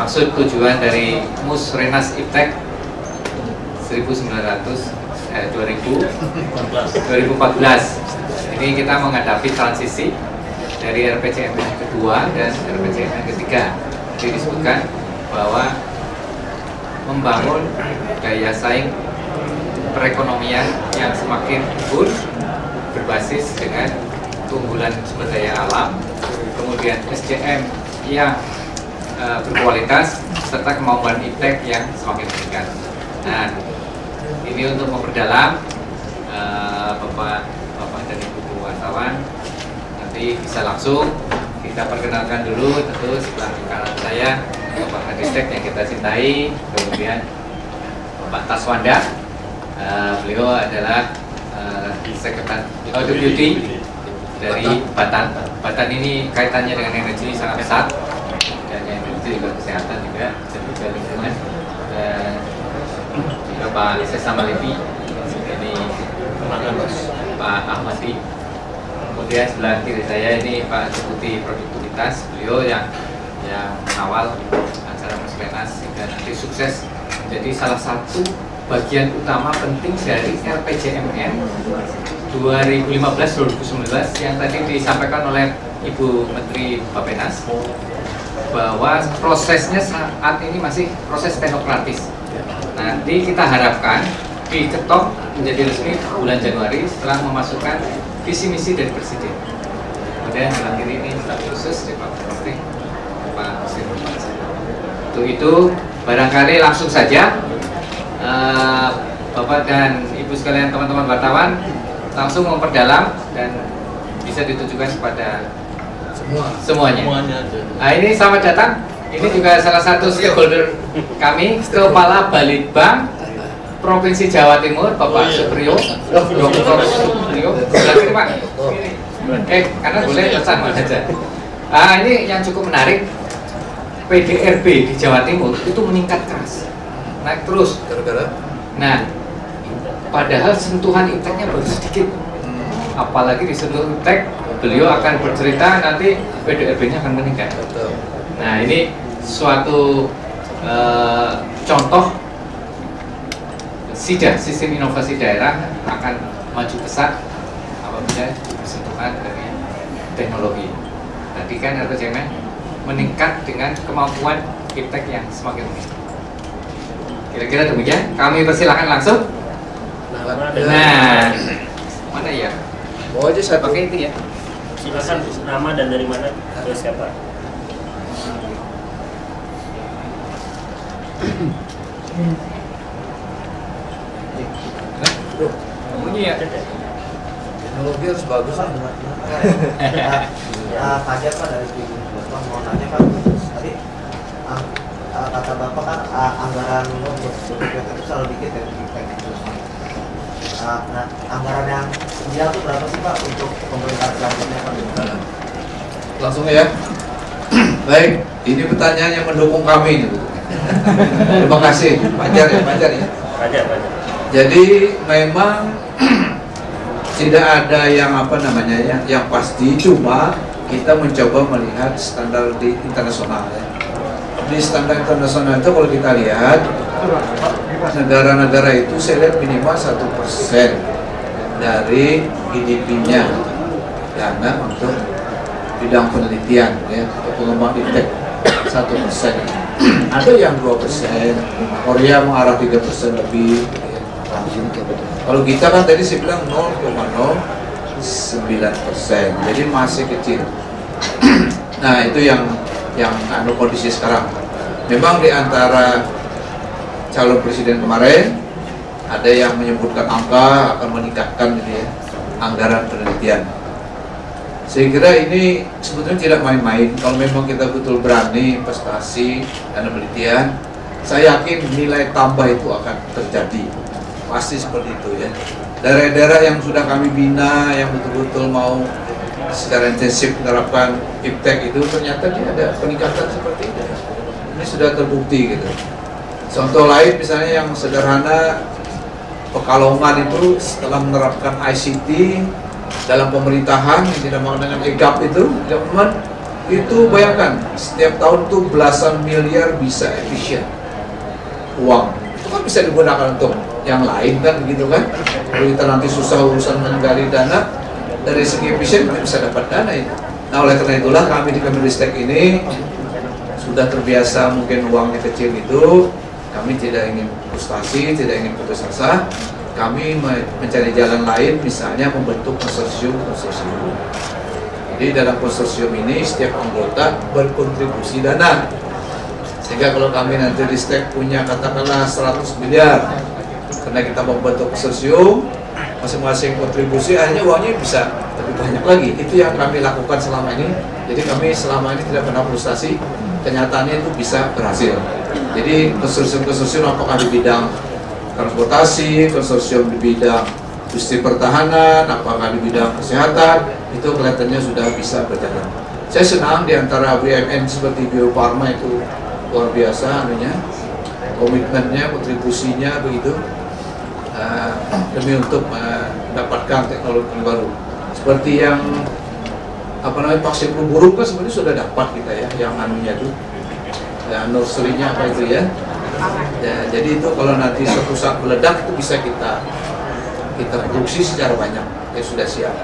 maksud tujuan dari Musrenas Iptek 2014. Ini kita menghadapi transisi dari RPJMN yang kedua dan RPJMN yang ketiga. Jadi disebutkan bahwa membangun daya saing perekonomian yang semakin unggul berbasis dengan keunggulan sumber daya alam, kemudian SDM yang berkualitas, serta kemampuan iptek yang semakin meningkat. Nah, ini untuk memperdalam, Bapak dan Ibu wartawan nanti bisa langsung kita perkenalkan dulu. Tentu sebelah kanan saya Bapak Kadistek yang kita cintai, kemudian Bapak Taswanda, beliau adalah Sekretariat Deputi dari Batan. Batan ini kaitannya dengan energi sangat besar, dan energi juga kesehatan juga, dan juga lingkungan. Dan juga Pak Sesama Levi, ini Pak Ahmadi. Kemudian sebelah kiri saya ini Pak Deputi Produktivitas, beliau yang mengawal acara Musrenas sehingga nanti sukses menjadi salah satu bagian utama penting dari RPJMN 2015-2019 yang tadi disampaikan oleh Ibu Menteri Bappenas, bahwa prosesnya saat ini masih proses teknokratis. Nanti kita harapkan diketok menjadi resmi bulan Januari setelah memasukkan visi misi dari Presiden. Kemudian sebelah kiri ini staf khusus dari Pak Menteri, Pak Presiden. Untuk itu barangkali langsung saja Bapak dan Ibu sekalian, teman-teman wartawan, langsung memperdalam dan bisa ditujukan kepada semuanya. Nah, ini selamat datang. Ini juga salah satu stakeholder kami, Kepala Balitbank Provinsi Jawa Timur, Bapak Supriyo, Dr. Supriyo. Silakan Pak. Karena boleh pesan aja. Ini yang cukup menarik. PDRB di Jawa Timur itu meningkat keras, naik terus. Nah, padahal sentuhan ipteknya baru sedikit. Apalagi disentuh iptek, beliau akan bercerita nanti PDRB-nya akan meningkat. Nah, ini suatu contoh SIDA, Sistem Inovasi Daerah, akan maju pesat apabila bersentuhan dari teknologi. Tadi kan RPJMN meningkat dengan kemampuan iptek yang semakin meningkat. Kira-kira demikian. Kami persilahkan langsung. Nah, mana ya? Oh, aja saya pakai itu ya. Silakan, nama dan dari mana? Terus siapa? Bunyi ya. Teknologi harus bagus lah. Fajar Pak dari Bang mau nanya Pak, tadi kata Bapak kan anggaran untuk BPJS itu selalu dikit ya, nah anggaran yang ideal itu berapa sih Pak untuk pemerintahan selanjutnya Pak? Langsung ya. Baik, ini pertanyaan yang mendukung kami ini. Terima kasih, Fajar ya. Fajar. Jadi memang tidak ada yang yang pasti, cuma kita mencoba melihat standar di internasional ya. Di standar internasional itu kalau kita lihat negara-negara itu saya lihat minimal 1% dari GDP-nya dana untuk bidang penelitian ya, atau pengembangan iptek 1%. Ada yang 2%, Korea mengarah 3% lebih ya. Kalau kita kan tadi saya bilang 0,09%, jadi masih kecil. Nah, itu yang kondisi sekarang. Memang di antara calon presiden kemarin ada yang menyebutkan angka akan meningkatkan gitu ya, anggaran penelitian. Saya kira ini sebetulnya tidak main-main. Kalau memang kita betul berani investasi dan penelitian, saya yakin nilai tambah itu akan terjadi. Pasti seperti itu ya. Daerah-daerah yang sudah kami bina, yang betul-betul mau secara intensif menerapkan iptek itu, ternyata dia ada peningkatan seperti itu. Ini sudah terbukti gitu. Contoh lain misalnya yang sederhana, Pekalongan itu setelah menerapkan ICT dalam pemerintahan yang dinamakan dengan EGAP itu, government, Itu bayangkan, setiap tahun tuh belasan miliar bisa efisien uang. Itu kan bisa digunakan untuk yang lain kan gitu kan. Kalau kita nanti susah urusan menggali dana, dari segi efisien kita bisa dapat dana itu. Nah oleh karena itulah kami di Kemenristek ini sudah terbiasa mungkin uangnya kecil itu, kami tidak ingin frustasi, tidak ingin putus asa. Kami mencari jalan lain, misalnya membentuk konsorsium. Jadi dalam konsorsium ini setiap anggota berkontribusi dana. Sehingga kalau kami nanti di Ristek punya katakanlah 100 miliar, karena kita membentuk konsorsium, masing-masing kontribusi, akhirnya uangnya bisa lebih banyak lagi. Itu yang kami lakukan selama ini. Jadi kami selama ini tidak pernah frustasi. Kenyataannya itu bisa berhasil. Jadi konsorsium-konsorsium apakah di bidang transportasi, konsorsium di bidang industri pertahanan, apakah di bidang kesehatan, itu kelihatannya sudah bisa berjalan. Saya senang di antara BUMN seperti Bio Farma itu luar biasa anunya, komitmennya, kontribusinya begitu demi untuk mendapatkan teknologi baru. Seperti yang vaksin flu burung kan sebenarnya sudah dapat kita ya, yang anunya tuh, ya, nursery-nya apa itu ya. Ya, jadi itu kalau nanti suatu saat meledak itu bisa kita produksi secara banyak, ya sudah siap.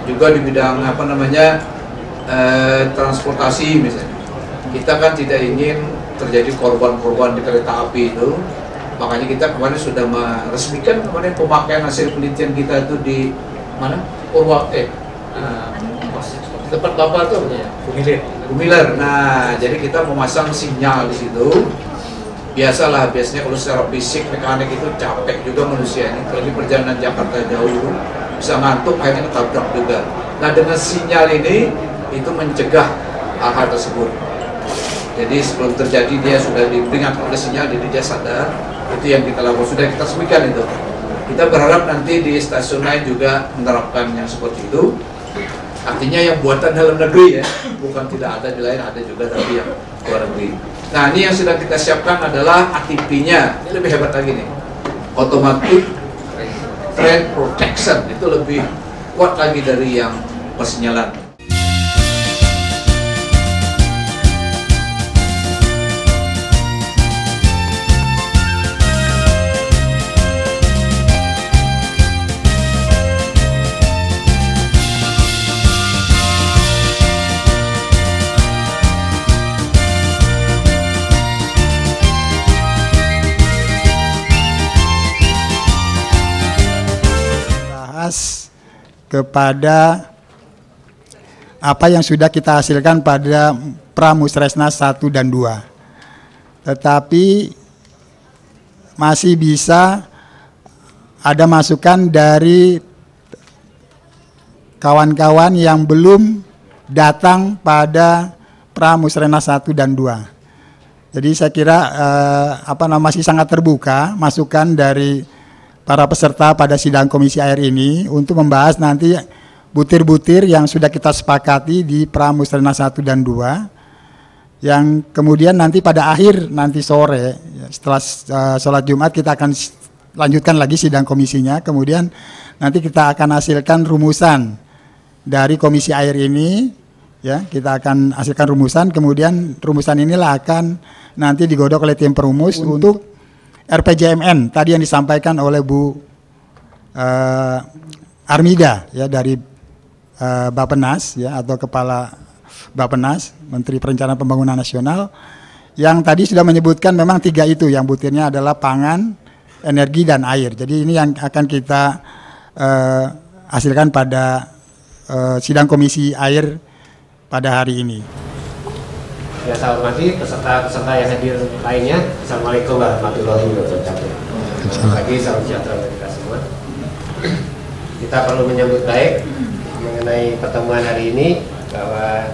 Juga di bidang transportasi misalnya, kita kan tidak ingin terjadi korban-korban di kereta api itu. Makanya kita kemarin sudah meresmikan pemakaian hasil penelitian kita itu di mana? Tempat Bapak tuh Gumiler. Nah, jadi kita memasang sinyal di situ. Biasanya kalau secara fisik mekanik itu capek juga manusia ini. Kalau di perjalanan Jakarta jauh itu bisa ngantuk, akhirnya ketabrak juga. Nah, dengan sinyal ini itu mencegah hal-hal tersebut. Jadi sebelum terjadi dia sudah diperingatkan oleh sinyal, jadi dia sadar. Itu yang kita lakukan, sudah kita resmikan itu. Kita berharap nanti di stasiun lain juga menerapkan yang seperti itu. Artinya yang buatan dalam negeri ya, bukan tidak ada di lain, ada juga tapi yang luar negeri. Nah ini yang sedang kita siapkan adalah ATP-nya, ini lebih hebat lagi nih, Automatic Train Protection, itu lebih kuat lagi dari yang persinyalan. Kepada apa yang sudah kita hasilkan pada Pramusresnas 1 dan 2. Tetapi masih bisa ada masukan dari kawan-kawan yang belum datang pada Pramusresnas 1 dan 2. Jadi saya kira masih sangat terbuka masukan dari para peserta pada sidang Komisi Air ini untuk membahas nanti butir-butir yang sudah kita sepakati di Pramusresnas 1 dan 2, yang kemudian nanti pada akhir nanti sore setelah sholat Jumat kita akan lanjutkan lagi sidang komisinya, kemudian nanti kita akan hasilkan rumusan dari Komisi Air ini, ya kita akan hasilkan rumusan, kemudian rumusan inilah akan nanti digodok oleh tim perumus untuk RPJMN tadi yang disampaikan oleh Bu Armida ya dari Bappenas ya, atau Kepala Bappenas, Menteri Perencanaan Pembangunan Nasional, yang tadi sudah menyebutkan memang 3 itu yang butirnya adalah pangan, energi dan air. Jadi ini yang akan kita hasilkan pada sidang Komisi Air pada hari ini. Ya, saya hormati peserta-peserta yang hadir lainnya. Assalamualaikum warahmatullahi wabarakatuh. Selamat pagi, salam sejahtera bagi kita semua. Kita perlu menyambut baik mengenai pertemuan hari ini, bahwa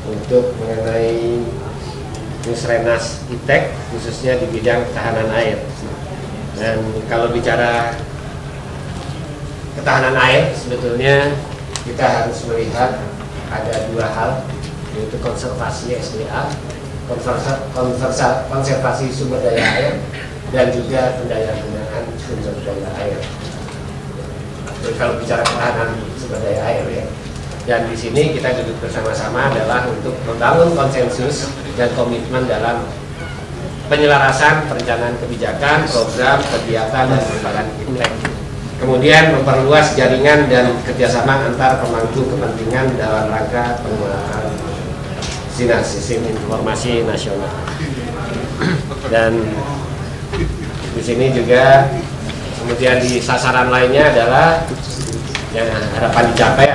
untuk mengenai Musrennas ITEK khususnya di bidang ketahanan air. Dan kalau bicara ketahanan air, sebetulnya kita harus melihat ada 2 hal, yaitu konservasi SDA, konservasi sumber daya air, dan juga pendaya-gunaan sumber daya air. Jadi kalau bicara ketahanan sumber daya air ya, Dan di sini kita duduk bersama-sama adalah untuk membangun konsensus dan komitmen dalam penyelarasan perencanaan kebijakan, program, kegiatan, dan pengembangan fintech. Kemudian memperluas jaringan dan kerjasama antar pemangku kepentingan dalam rangka penguatan sistem informasi nasional. Dan di sini juga kemudian di sasaran lainnya adalah yang harapan dicapai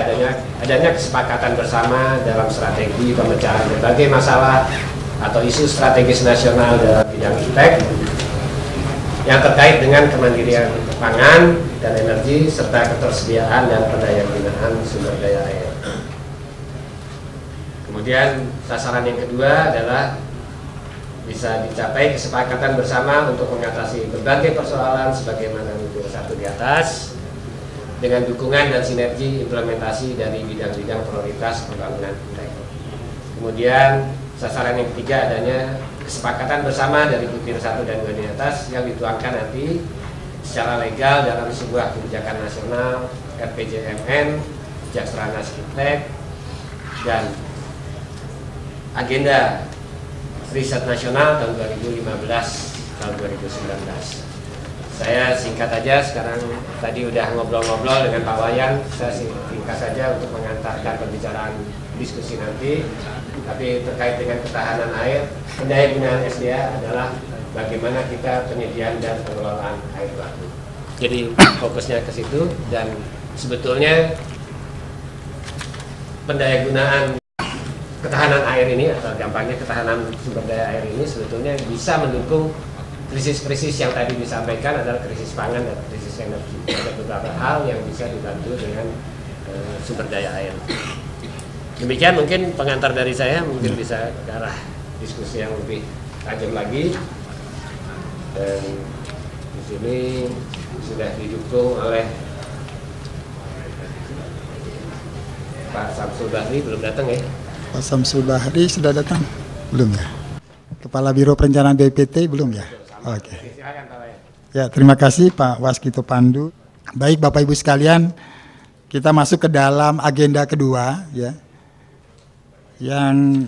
adanya kesepakatan bersama dalam strategi pemecahan berbagai masalah atau isu strategis nasional dalam bidang fintech yang terkait dengan kemandirian pangan dan energi serta ketersediaan dan pendayagunaan sumber daya air. Kemudian sasaran yang kedua adalah bisa dicapai kesepakatan bersama untuk mengatasi berbagai persoalan sebagaimana nutur 1 di atas dengan dukungan dan sinergi implementasi dari bidang-bidang prioritas pembangunan fintech. Kemudian sasaran yang ketiga adanya kesepakatan bersama dari butir 1 dan 2 di atas yang dituangkan nanti secara legal dalam sebuah kebijakan nasional RPJMN, Jakstranas Fintech, dan agenda riset nasional tahun 2015 tahun 2019. Saya singkat aja sekarang, tadi udah ngobrol-ngobrol dengan Pak Wayan, saya singkat saja untuk mengantarkan pembicaraan diskusi nanti. Tapi terkait dengan ketahanan air, pendayagunaan SDA adalah bagaimana kita penyediaan dan pengelolaan air baku. Jadi fokusnya ke situ, dan sebetulnya pendayagunaan ketahanan air ini atau gampangnya ketahanan sumber daya air ini sebetulnya bisa mendukung krisis-krisis yang tadi disampaikan adalah krisis pangan dan krisis energi. Ada beberapa hal yang bisa dibantu dengan sumber daya air. Demikian mungkin pengantar dari saya, mungkin bisa ke arah diskusi yang lebih tajam lagi. Dan di sini sudah didukung oleh Pak Samsul Bahri, belum datang ya? Pak Samsul Bahri sudah datang? Belum ya? Kepala Biro Perencanaan BPT belum ya? Oke. Ya, terima kasih Pak Waskito Pandu. Baik Bapak Ibu sekalian, kita masuk ke dalam agenda kedua ya, yang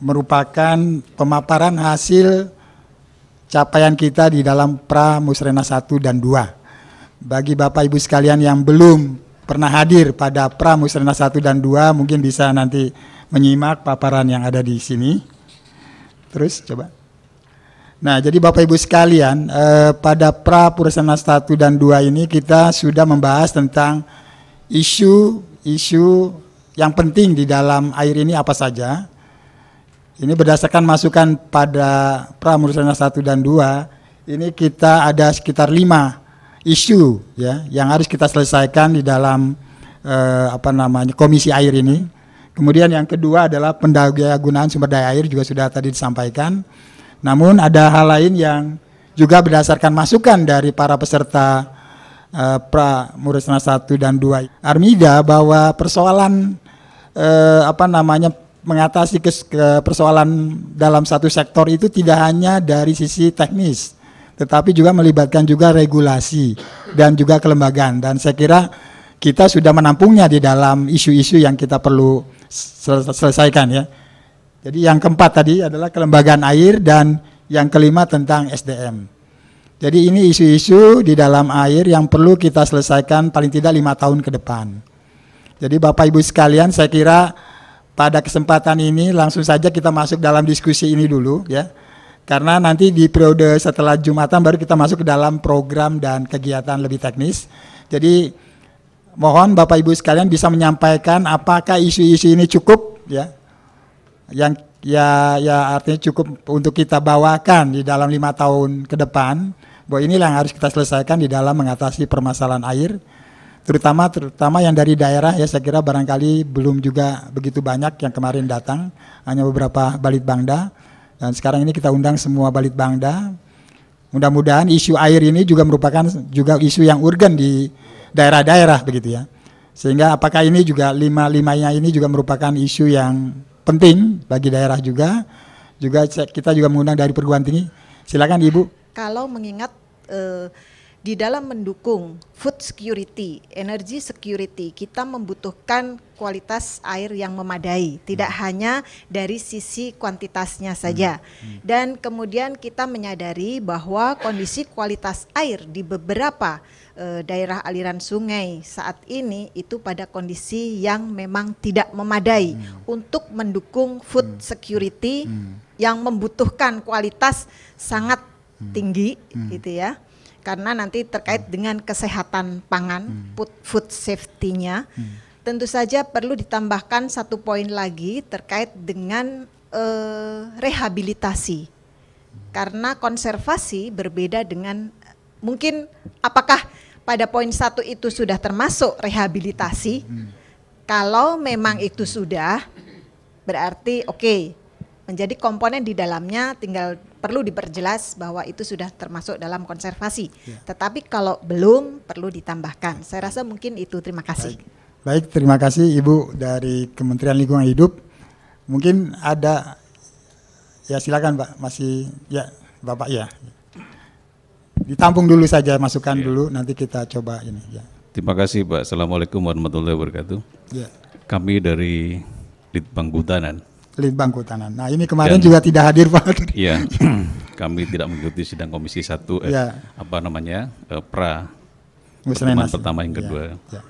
merupakan pemaparan hasil capaian kita di dalam Pramusrena 1 dan 2. Bagi Bapak Ibu sekalian yang belum pernah hadir pada Pramusrena 1 dan 2, mungkin bisa nanti menyimak paparan yang ada di sini. Terus coba. Nah, jadi Bapak Ibu sekalian, pada Pramusrena 1 dan 2 ini kita sudah membahas tentang isu-isu yang penting di dalam air ini apa saja. Ini berdasarkan masukan pada Pramusrena 1 dan 2, ini kita ada sekitar 5 isu ya yang harus kita selesaikan di dalam komisi air ini. Kemudian yang kedua adalah pendayagunaan sumber daya air, juga sudah tadi disampaikan. Namun ada hal lain yang juga berdasarkan masukan dari para peserta Pramusrena 1 dan 2 Armida, bahwa persoalan mengatasi persoalan dalam satu sektor itu tidak hanya dari sisi teknis, tetapi juga melibatkan juga regulasi dan juga kelembagaan. Dan saya kira kita sudah menampungnya di dalam isu-isu yang kita perlu selesaikan ya. Jadi yang keempat tadi adalah kelembagaan air, dan yang kelima tentang SDM. Jadi ini isu-isu di dalam air yang perlu kita selesaikan paling tidak 5 tahun ke depan. Jadi Bapak Ibu sekalian, saya kira pada kesempatan ini langsung saja kita masuk dalam diskusi ini dulu ya. Karena nanti di periode setelah Jumatan baru kita masuk ke dalam program dan kegiatan lebih teknis. Jadi mohon Bapak Ibu sekalian bisa menyampaikan apakah isu-isu ini cukup ya. Yang artinya cukup untuk kita bawakan di dalam 5 tahun ke depan, bahwa inilah yang harus kita selesaikan di dalam mengatasi permasalahan air, terutama yang dari daerah ya. Saya kira barangkali belum juga begitu banyak yang kemarin datang, hanya beberapa Balitbangda, dan sekarang ini kita undang semua Balitbangda. Mudah-mudahan isu air ini juga merupakan juga isu yang urgen di daerah-daerah begitu ya, sehingga apakah ini juga lima-limanya ini juga merupakan isu yang penting bagi daerah juga kita juga mengundang dari perguruan tinggi. Silakan Ibu. Kalau mengingat di dalam mendukung food security, energy security, kita membutuhkan kualitas air yang memadai, tidak hanya dari sisi kuantitasnya saja. Dan kemudian kita menyadari bahwa kondisi kualitas air di beberapa daerah aliran sungai saat ini itu pada kondisi yang memang tidak memadai untuk mendukung food security yang membutuhkan kualitas sangat tinggi gitu ya. Karena nanti terkait dengan kesehatan pangan, food safety-nya, tentu saja perlu ditambahkan satu poin lagi terkait dengan rehabilitasi. Karena konservasi berbeda dengan, mungkin apakah pada poin 1 itu sudah termasuk rehabilitasi? Kalau memang itu sudah, berarti oke. Menjadi komponen di dalamnya tinggal perlu diperjelas bahwa itu sudah termasuk dalam konservasi. Tetapi kalau belum perlu ditambahkan. Saya rasa mungkin itu. Terima kasih. Baik, terima kasih Ibu dari Kementerian Lingkungan Hidup. Mungkin ada, ya silakan Pak, masih ya Bapak ya. Ditampung dulu saja, masukkan dulu, nanti kita coba ini. Ya. Terima kasih Pak. Assalamualaikum warahmatullahi wabarakatuh. Ya. Kami dari Litbang Kehutanan. Litbang Kehutanan. Nah ini kemarin juga tidak hadir Pak. Iya, kami tidak mengikuti sidang Komisi 1, pra pertemuan pertama yang kedua. Ya.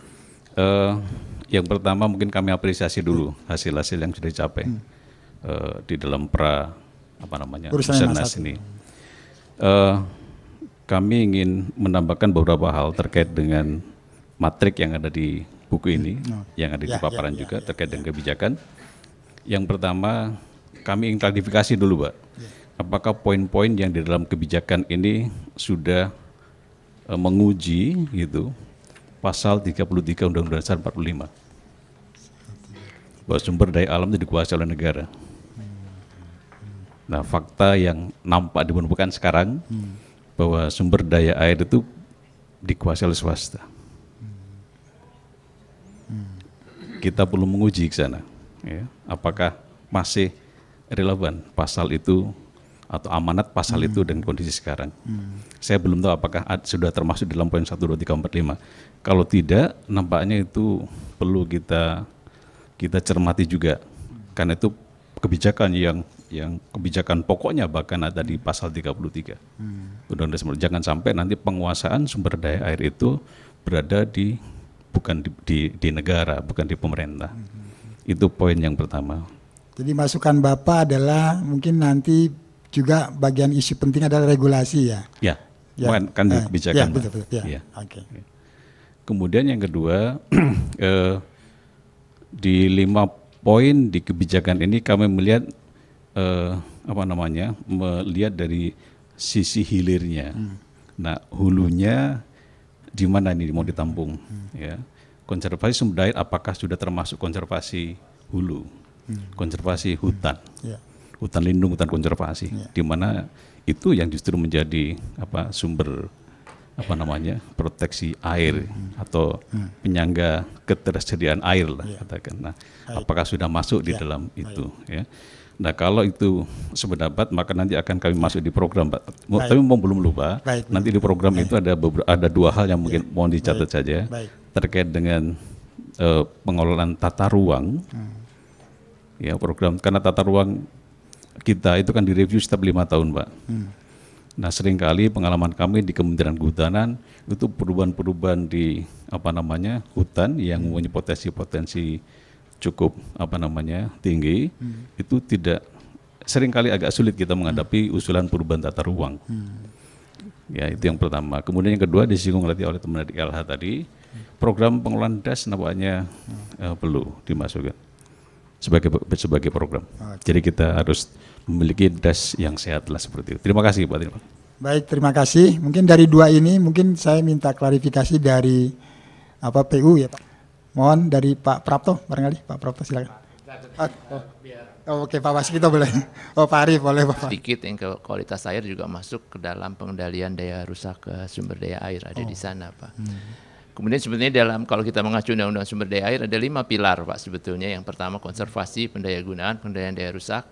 Yang pertama mungkin kami apresiasi dulu hasil-hasil yang sudah dicapai di dalam Musrenas ini. Kami ingin menambahkan beberapa hal terkait dengan matrik yang ada di buku ini, yang ada di paparan juga terkait dengan kebijakan. Yang pertama, kami ingin klarifikasi dulu, Pak. Apakah poin-poin yang di dalam kebijakan ini sudah menguji gitu pasal 33 Undang-Undang Dasar 45 bahwa sumber daya alam itu dikuasai oleh negara. Nah, fakta yang nampak dibutuhkan sekarang bahwa sumber daya air itu dikuasai oleh swasta. Kita perlu menguji ke sana. Ya, apakah masih relevan pasal itu atau amanat pasal itu dengan kondisi sekarang. Saya belum tahu apakah sudah termasuk dalam poin 1, 2, 3, 4, 5. Kalau tidak, nampaknya itu perlu kita cermati juga. Karena itu kebijakan yang kebijakan pokoknya bahkan ada di pasal 33. Jangan sampai nanti penguasaan sumber daya air itu berada bukan di negara, bukan di pemerintah. Itu poin yang pertama. Jadi masukan Bapak adalah mungkin nanti juga bagian isu penting adalah regulasi ya. Ya, kan di kebijakan. Ya, betul. Ya. Okay. Kemudian yang kedua, di 5 poin di kebijakan ini kami melihat melihat dari sisi hilirnya. Nah, hulunya di mana ini mau ditampung? Ya. Konservasi sumber daya apakah sudah termasuk konservasi hulu, konservasi hutan, hutan lindung, hutan konservasi, di mana itu yang justru menjadi sumber proteksi air atau penyangga ketersediaan air lah katakan. Nah, apakah sudah masuk di dalam itu? Ya. Nah, kalau itu sependapat maka nanti akan kami masuk di program, Pak. Tapi belum lupa, nanti di program itu ada 2 hal yang mungkin mohon dicatat saja. Terkait dengan pengelolaan tata ruang, ya program, karena tata ruang kita itu kan direview setiap 5 tahun, Pak. Nah, seringkali pengalaman kami di Kementerian Kehutanan itu perubahan-perubahan di hutan yang mempunyai potensi cukup tinggi, itu tidak, seringkali agak sulit kita menghadapi usulan perubahan tata ruang. Ya, itu yang pertama. Kemudian yang kedua disinggung oleh teman dari LH tadi, program pengelolaan das nampaknya perlu dimasukkan sebagai program. Jadi kita harus memiliki das yang sehat lah seperti itu. Terima kasih Pak. Baik, terima kasih. Mungkin dari 2 ini mungkin saya minta klarifikasi dari PU ya Pak. Mohon dari Pak Prapto barangkali. Pak Prapto silakan. Oke, Pak Waskito boleh. Pak Arif boleh Bapak. Sedikit yang kualitas air juga masuk ke dalam pengendalian daya rusak sumber daya air ada di sana, Pak. Kemudian sebenarnya kalau kita mengacu undang-undang sumber daya air ada 5 pilar, Pak, sebetulnya. Yang pertama konservasi, pendayagunaan, pengendalian daya rusak.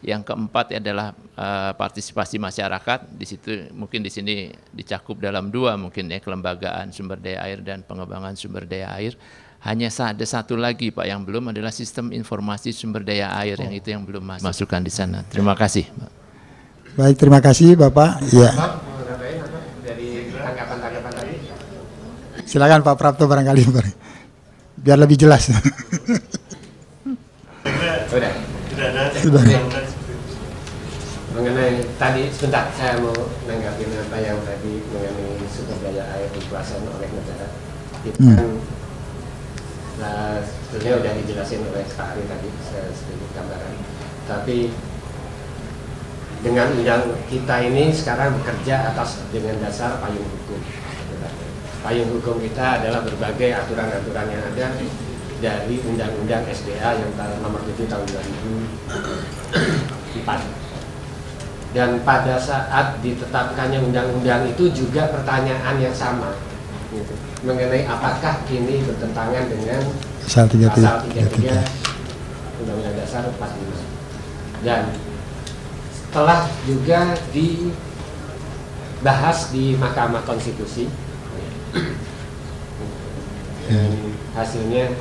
Yang keempat adalah partisipasi masyarakat. Di situ mungkin di sini dicakup dalam dua mungkin ya, kelembagaan sumber daya air dan pengembangan sumber daya air. Hanya ada satu lagi Pak yang belum adalah sistem informasi sumber daya air, yang itu yang belum masukkan di sana. Terima kasih. Baik, terima kasih Bapak. Ya. Dari tanggapan-tanggapan tadi. Silakan Pak Prapto barangkali biar lebih jelas. Sudah. Sudah. Mengenai tadi, sebentar saya mau menanggapi apa yang tadi mengenai sumber daya air dikuasai oleh negara. Itu kan sebetulnya sudah dijelasin oleh Pak Ari tadi, saya sedikit gambaran. Tapi dengan undang kita ini sekarang bekerja dengan dasar payung hukum. Payung hukum kita adalah berbagai aturan-aturan yang ada dari Undang-Undang SDA yang nomor 7 tahun 2004. Dan pada saat ditetapkannya undang-undang itu juga pertanyaan yang sama, gitu, mengenai apakah ini bertentangan dengan Pasal 33 Undang-Undang Dasar 45. Dan setelah juga dibahas di Mahkamah Konstitusi, dan hasilnya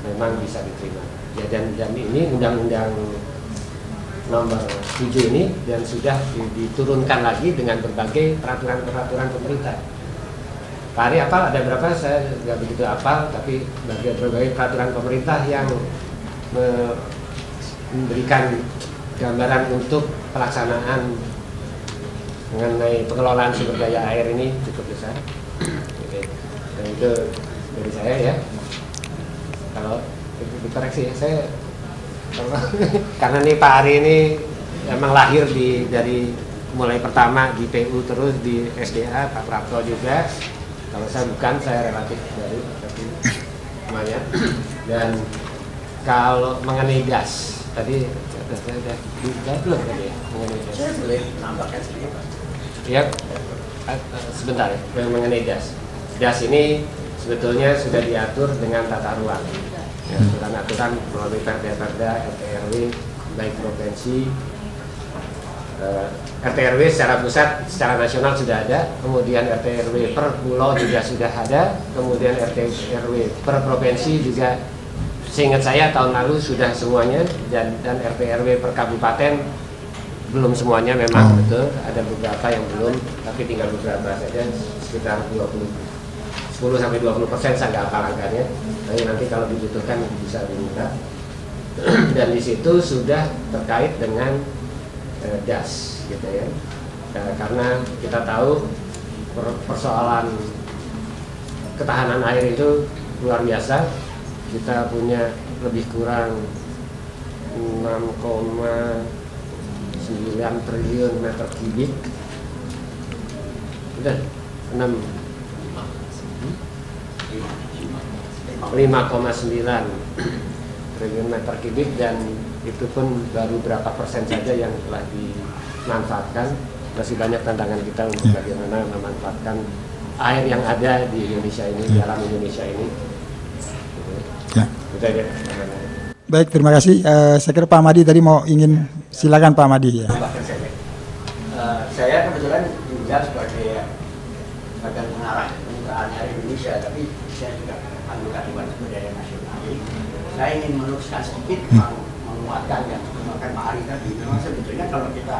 memang bisa diterima. Ya, dan ini Undang-Undang nomor 7 ini dan sudah diturunkan lagi dengan berbagai peraturan-peraturan pemerintah. Pak Ari apal ada berapa? Saya nggak begitu apal, tapi berbagai peraturan pemerintah yang memberikan gambaran untuk pelaksanaan mengenai pengelolaan sumber daya air ini cukup besar. Dan itu dari saya ya. Kalau dikoreksi saya karena nih Pak Ari ini emang lahir dari mulai pertama di PU terus di SDA, Pak Prapto juga. Kalau saya bukan, saya relatif baru tapi lumayan. Dan kalau mengenai gas tadi saya udah belum tadi ya mengenai gas. Saya boleh menambahkan sedikit Pak? Ya, sebentar ya mengenai gas. Gas ini sebetulnya sudah diatur dengan tata ruang. Ya, aturan-aturan melalui Perda, RT/RW, baik provinsi, RT/RW secara pusat, secara nasional sudah ada, kemudian RT/RW per pulau juga sudah ada, kemudian RT/RW per provinsi juga, seingat saya tahun lalu sudah semuanya, dan RT/RW per kabupaten belum semuanya memang betul, ada beberapa yang belum, tapi tinggal beberapa saja, sekitar 10-20%, saya nggak hafal angkanya, tapi nanti kalau dibutuhkan bisa diminta. Dan di situ sudah terkait dengan gas, gitu ya. Karena kita tahu persoalan ketahanan air itu luar biasa. Kita punya lebih kurang 6,9 triliun meter kubik. Udah 5,9 triliun meter kubik, dan itu pun baru berapa persen saja yang telah dimanfaatkan. Masih banyak tantangan kita untuk bagaimana memanfaatkan air yang ada di Indonesia ini, di alam Indonesia ini. Ya. Itu aja. Baik, terima kasih. Saya kira Pak Madi tadi mau ingin, silakan Pak Madi ya. Saya kebetulan juga sebagai badan pengarah penggunaan air Indonesia, tapi saya juga anggota Dewan Sumber Daya Nasional. Saya ingin meluruskan sedikit, menguatkan yang dimakan Pak Ari tadi. Memang sebetulnya kalau kita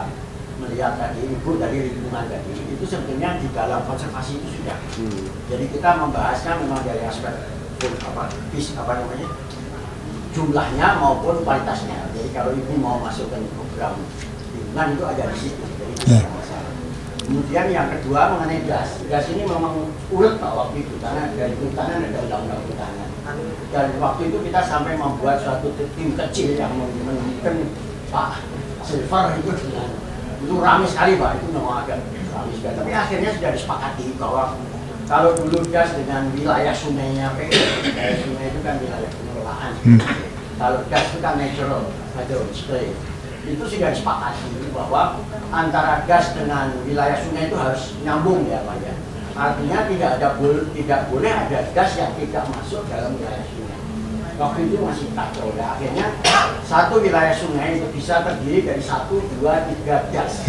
melihat tadi, ibu dari lingkungan tadi, itu sebetulnya di dalam konservasi itu sudah. Jadi kita membahasnya memang dari aspek jumlahnya maupun kualitasnya. Jadi kalau ibu mau masukkan program lingkungan itu ada di situ. Jadi tidak masalah. Kemudian yang kedua mengenai gas. Gas ini memang ulet Pak waktu itu, karena dari kehutanan ada undang-undang kehutanan. Dan waktu itu kita sampai membuat suatu tim kecil yang menemukan Pak Silver itu dengan itu ramai sekali Pak, itu memang agak ramai sekali. Tapi akhirnya sudah disepakati bahwa kalau dulu gas dengan wilayah sungainya sungai itu kan wilayah pengelolaan. Kalau gas itu kan natural display. Itu sudah disepakati bahwa antara gas dengan wilayah sungai itu harus nyambung ya Pak ya. Artinya tidak boleh ada gas yang tidak masuk dalam wilayah sungai. Waktu itu masih kacau. Ya, akhirnya satu wilayah sungai itu bisa terdiri dari 1, 2, 3 das.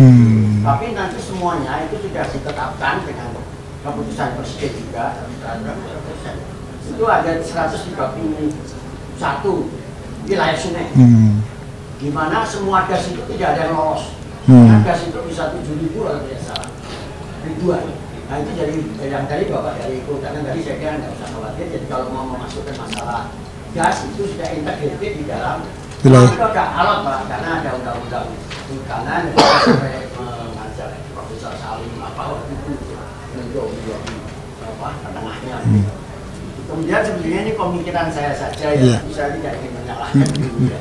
Tapi nanti semuanya itu sudah ditetapkan dengan keputusan presiden juga. Itu ada 131 wilayah sungai. Di mana semua das itu tidak ada yang lolos. Das itu bisa 7.000 kalau tidak salah. Ribuan. Nah itu jadi yang tadi Bapak dari kehutanan tadi saya kira nggak usah khawatir. Jadi kalau mau memasukkan masalah gas itu sudah integrated di dalam itu ada alat Pak, karena ada undang-undang kehutanan yang sampai mengajak Profesor Salim waktu itu untuk menjadi tengahnya. Kemudian sebenarnya ini pemikiran saya saja ya, saya tidak ingin menyalahkan dulu ya.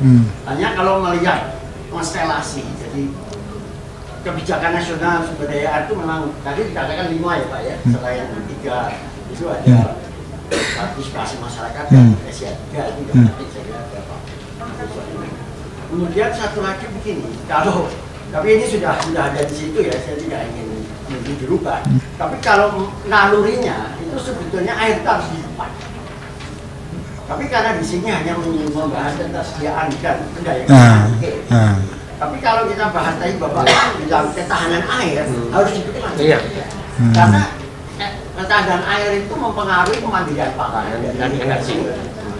Hanya kalau melihat konstelasi, jadi kebijakan nasional sumber daya air itu memang tadi dikatakan 5 ya Pak ya, selain 3 itu ada partisipasi masyarakat dan SIA 3 itu nanti saya kira berapa. Kemudian satu lagi begini, kalau tapi ini sudah ada di situ ya, saya tidak ingin dirubah. Tapi kalau nalurinya itu sebetulnya air itu harus ditempat. Tapi karena di sini hanya membahas ketersediaan dan pendayakan. Tapi kalau kita bahas tadi Bapak bilang ketahanan air harus diperhatikan. Iya. Karena ketahanan air itu mempengaruhi kemandirian pangan dan energi.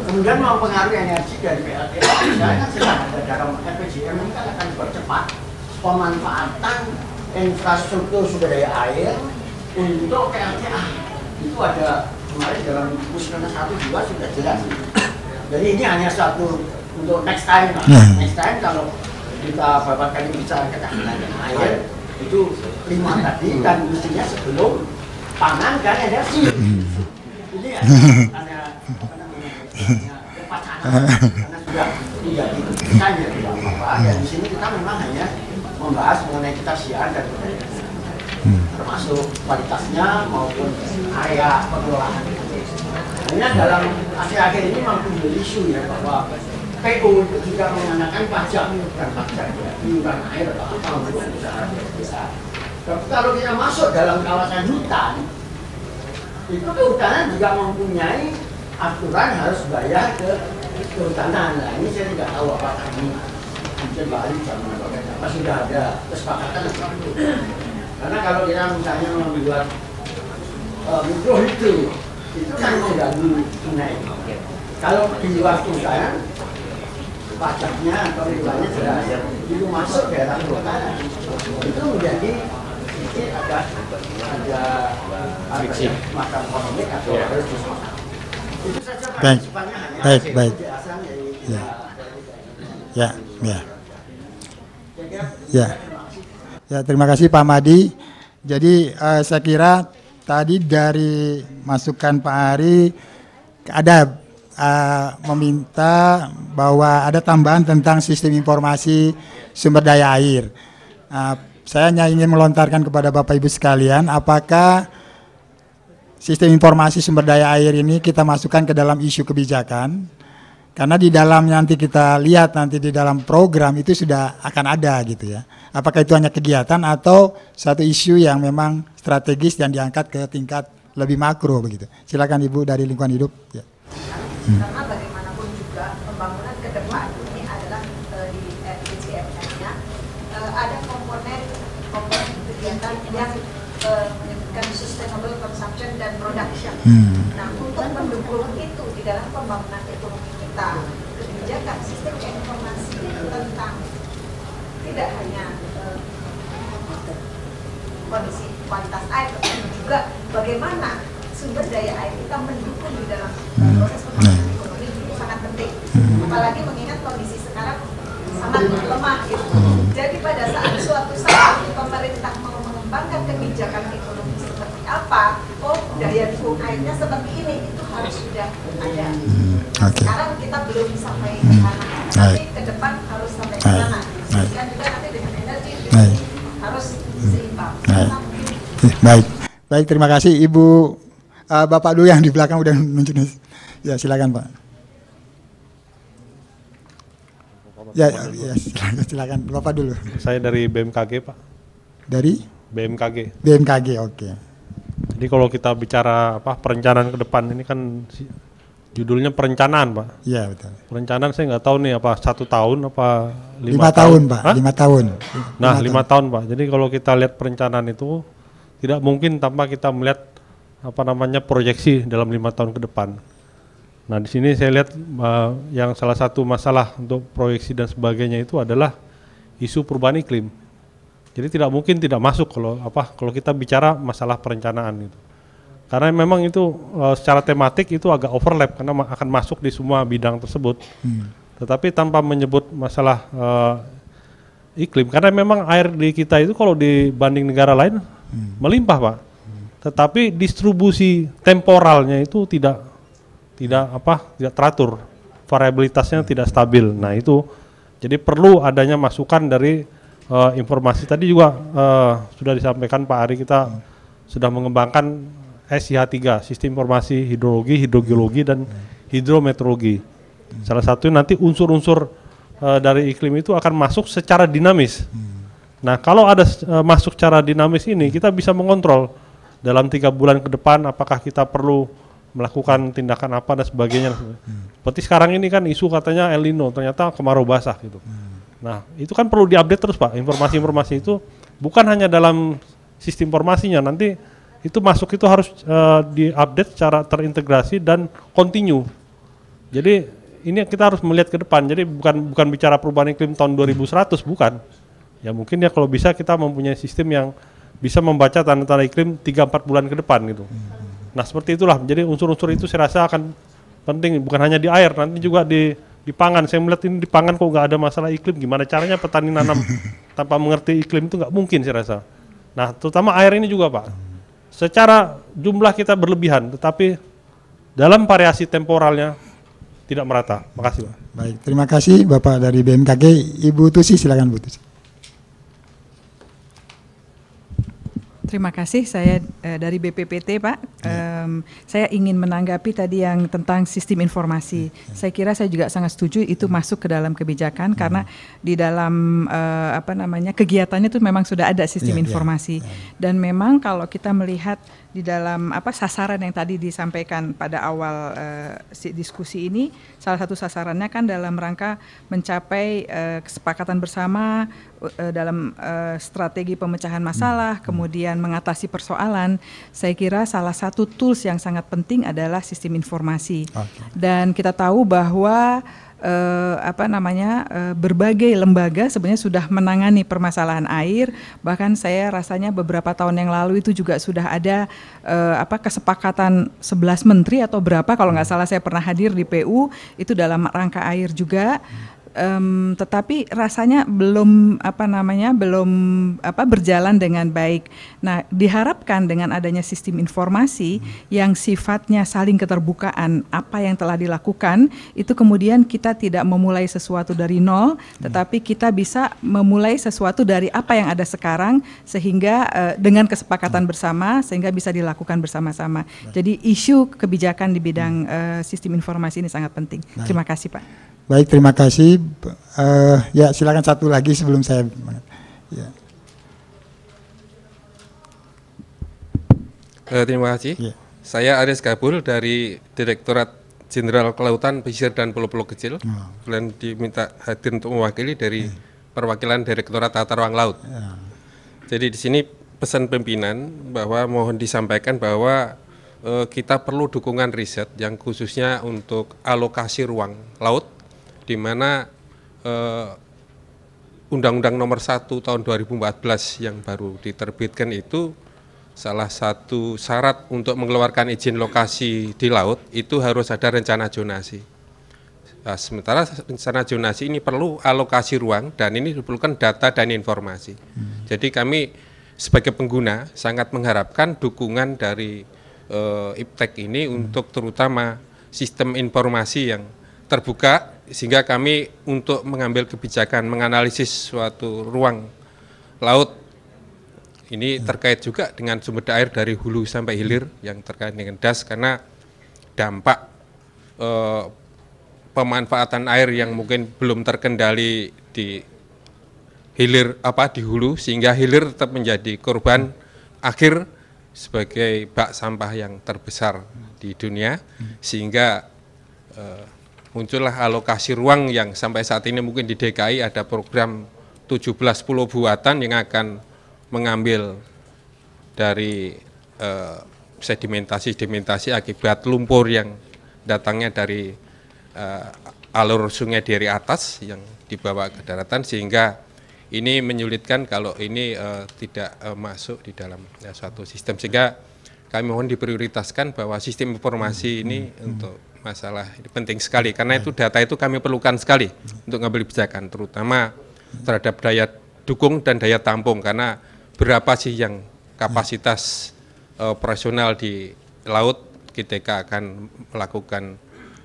Kemudian mempengaruhi energi dari PLTU. Misalnya kan sedang dalam RPJM ini kan akan dipercepat pemanfaatan infrastruktur sumber daya air untuk PLTA. Itu ada kemarin dalam Musrena 1-2 sudah jelas. Jadi ini hanya satu untuk next time. Next time kalau kita Bapak tadi bicara ketahanan air itu 5 tadi dan mestinya sebelum pangan dan energi. Ini ada wacana karena sudah tidak diputuskan ya tidak apa-apa. Ya di sini kita memang hanya membahas mengenai ketersediaan dan termasuk kualitasnya maupun area pengelolaan. Hanya dalam akhir-akhir ini mampu menjadi isu ya bahwa PU itu juga mengenakan pajak, bukan pajak ya, iuran air atau apa untuk usaha desa. Tapi kalau kita masuk dalam kawasan hutan, itu kehutanan juga mempunyai aturan harus bayar ke kehutanan. Nah ini saya tidak tahu apakah ini mungkin Bali sama apa sudah ada kesepakatan atau itu. Karena kalau kita misalnya membuat mikrohidro itu kan mengganggu sungai. Kalau di luar kehutanan pajaknya atau ribuannya sudah itu masuk daerah kehutanan itu menjadi sedikit ada makan ekonomi atau harus disamakan. Itu saja partisipannya hanya baik. Ya, terima kasih Pak Madi. Jadi saya kira tadi dari masukan Pak Ari ada meminta bahwa ada tambahan tentang sistem informasi sumber daya air. Saya hanya ingin melontarkan kepada Bapak Ibu sekalian, apakah sistem informasi sumber daya air ini kita masukkan ke dalam isu kebijakan? Karena di dalam nanti kita lihat nanti di dalam program itu sudah akan ada gitu ya. Apakah itu hanya kegiatan atau satu isu yang memang strategis dan diangkat ke tingkat lebih makro begitu. Silakan Ibu dari lingkungan hidup. Ya. Karena bagaimanapun juga pembangunan ke depan ini adalah di RPJMN-nya ada komponen kegiatan yang menyebutkan sustainable consumption dan production. Nah, untuk mendukung itu di dalam pembangunan ekonomi kita, kebijakan sistem informasi tentang tidak hanya kondisi kualitas air, tetapi juga bagaimana sumber daya air kita mendukung di dalam proses pembangunan ekonomi itu sangat penting. Apalagi mengingat kondisi sekarang sangat lemah gitu. Jadi pada saat suatu saat pemerintah mau mengembangkan kebijakan ekonomi seperti apa, daya dukung airnya seperti ini, itu harus sudah ada. Sekarang kita belum sampai ke sana, tapi ke depan harus sampai ke sana. Dan juga nanti dengan energi harus seimbang. Baik, terima kasih Ibu. Bapak dulu yang di belakang udah nunjukin. Ya, silakan Pak. Ya, silakan Bapak dulu. Saya dari BMKG Pak. Dari? BMKG, oke. Jadi kalau kita bicara perencanaan ke depan ini kan Judulnya perencanaan, Pak. Iya, betul. Perencanaan saya nggak tahu nih apa 1 tahun apa 5 tahun, Pak. Hah? 5 tahun. Nah, 5 tahun, Pak. Jadi kalau kita lihat perencanaan itu tidak mungkin tanpa kita melihat apa namanya proyeksi dalam 5 tahun ke depan. Nah, di sini saya lihat yang salah satu masalah untuk proyeksi dan sebagainya itu adalah isu perubahan iklim. Jadi tidak mungkin tidak masuk kalau kita bicara masalah perencanaan gitu. Karena memang itu secara tematik itu agak overlap karena akan masuk di semua bidang tersebut. Tetapi tanpa menyebut masalah iklim, karena memang air di kita itu kalau dibanding negara lain melimpah, Pak. Tetapi distribusi temporalnya itu tidak teratur, variabilitasnya tidak stabil. Nah itu jadi perlu adanya masukan dari informasi. Tadi juga sudah disampaikan Pak Ari, kita sudah mengembangkan SIH3, Sistem Informasi Hidrologi, Hidrogeologi, dan Hidrometeorologi. Salah satu nanti unsur-unsur dari iklim itu akan masuk secara dinamis. Nah kalau ada masuk secara dinamis ini, kita bisa mengontrol dalam 3 bulan ke depan apakah kita perlu melakukan tindakan apa dan sebagainya. Seperti sekarang ini kan isu katanya El Nino, ternyata kemarau basah gitu. Nah itu kan perlu diupdate terus, Pak. Informasi-informasi itu bukan hanya dalam sistem informasinya, nanti itu masuk itu harus diupdate secara terintegrasi dan kontinu. Jadi ini kita harus melihat ke depan. Jadi bukan bicara perubahan iklim tahun 2100, bukan. Ya mungkin ya kalau bisa kita mempunyai sistem yang bisa membaca tanda-tanda iklim 3-4 bulan ke depan gitu. Nah seperti itulah. Jadi unsur-unsur itu saya rasa akan penting, bukan hanya di air, nanti juga di pangan. Saya melihat ini di pangan kok nggak ada masalah iklim. Gimana caranya petani nanam tanpa mengerti iklim itu nggak mungkin saya rasa. Nah terutama air ini juga, Pak. Secara jumlah kita berlebihan, tetapi dalam variasi temporalnya tidak merata. Makasih, Pak. Baik, terima kasih Bapak dari BMKG. Ibu Tusi, silakan Bu Tusi. Terima kasih, saya dari BPPT, Pak. Saya ingin menanggapi tadi yang tentang sistem informasi. Saya kira saya juga sangat setuju itu masuk ke dalam kebijakan karena di dalam kegiatannya itu memang sudah ada sistem informasi. Dan memang kalau kita melihat di dalam sasaran yang tadi disampaikan pada awal diskusi ini, salah satu sasarannya kan dalam rangka mencapai kesepakatan bersama dalam strategi pemecahan masalah, kemudian mengatasi persoalan. Saya kira salah satu tools yang sangat penting adalah sistem informasi. Dan kita tahu bahwa berbagai lembaga sebenarnya sudah menangani permasalahan air. Bahkan saya rasanya beberapa tahun yang lalu itu juga sudah ada kesepakatan 11 menteri atau berapa, kalau nggak salah saya pernah hadir di PU itu dalam rangka air juga. Tetapi rasanya belum berjalan dengan baik. Nah, diharapkan dengan adanya sistem informasi yang sifatnya saling keterbukaan, apa yang telah dilakukan itu kemudian kita tidak memulai sesuatu dari nol, tetapi kita bisa memulai sesuatu dari apa yang ada sekarang sehingga dengan kesepakatan bersama sehingga bisa dilakukan bersama-sama. Jadi isu kebijakan di bidang sistem informasi ini sangat penting. Terima kasih, Pak. Baik, terima kasih. Ya, silakan satu lagi sebelum saya. Ya. Terima kasih. Ya. Saya Aris Gabul dari Direktorat Jenderal Kelautan, Pesisir dan Pulau-Pulau Kecil. Kemudian diminta hadir untuk mewakili dari perwakilan Direktorat Tata Ruang Laut. Ya. Jadi di sini pesan pimpinan bahwa mohon disampaikan bahwa kita perlu dukungan riset yang khususnya untuk alokasi ruang laut, di mana Undang-Undang Nomor 1 Tahun 2014 yang baru diterbitkan itu salah satu syarat untuk mengeluarkan izin lokasi di laut itu harus ada rencana zonasi. Nah, sementara rencana zonasi ini perlu alokasi ruang dan ini diperlukan data dan informasi. Jadi kami sebagai pengguna sangat mengharapkan dukungan dari IPTEK ini untuk terutama sistem informasi yang terbuka sehingga kami untuk mengambil kebijakan menganalisis suatu ruang laut ini terkait juga dengan sumber air dari hulu sampai hilir yang terkait dengan DAS karena dampak pemanfaatan air yang mungkin belum terkendali di hilir di hulu sehingga hilir tetap menjadi korban akhir sebagai bak sampah yang terbesar di dunia sehingga muncullah alokasi ruang yang sampai saat ini mungkin di DKI ada program 17 pulau buatan yang akan mengambil dari sedimentasi akibat lumpur yang datangnya dari alur sungai dari atas yang dibawa ke daratan, sehingga ini menyulitkan kalau ini tidak masuk di dalam suatu sistem, sehingga kami mohon diprioritaskan bahwa sistem informasi ini untuk masalah ini penting sekali, karena itu data itu kami perlukan sekali untuk mengambil kebijakan, terutama terhadap daya dukung dan daya tampung, karena berapa sih yang kapasitas operasional di laut ketika akan melakukan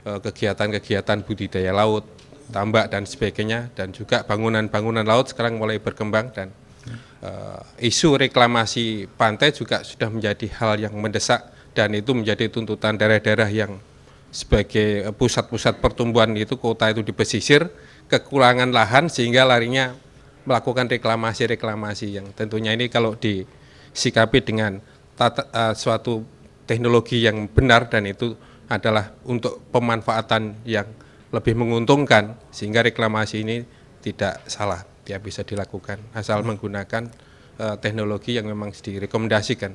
kegiatan-kegiatan budidaya laut, tambak dan sebagainya, dan juga bangunan-bangunan laut sekarang mulai berkembang, dan isu reklamasi pantai juga sudah menjadi hal yang mendesak, dan itu menjadi tuntutan daerah-daerah yang sebagai pusat-pusat pertumbuhan itu, kota itu di pesisir, kekurangan lahan sehingga larinya melakukan reklamasi yang tentunya ini kalau disikapi dengan suatu teknologi yang benar, dan itu adalah untuk pemanfaatan yang lebih menguntungkan, sehingga reklamasi ini tidak salah, ya bisa dilakukan asal menggunakan teknologi yang memang direkomendasikan.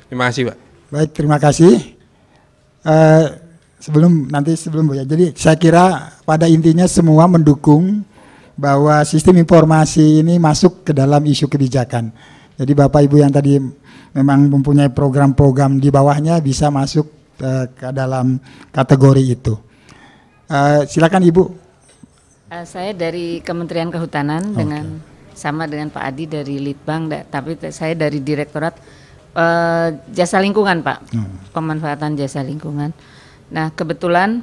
Terima kasih, Pak. Baik, terima kasih. Sebelum Bu ya, jadi saya kira pada intinya semua mendukung bahwa sistem informasi ini masuk ke dalam isu kebijakan. Jadi Bapak Ibu yang tadi memang mempunyai program-program di bawahnya bisa masuk ke dalam kategori itu. Silakan Ibu. Saya dari Kementerian Kehutanan dengan sama dengan Pak Adi dari Litbang, tapi saya dari Direktorat Jasa Lingkungan, Pak. Pemanfaatan jasa lingkungan. Nah, kebetulan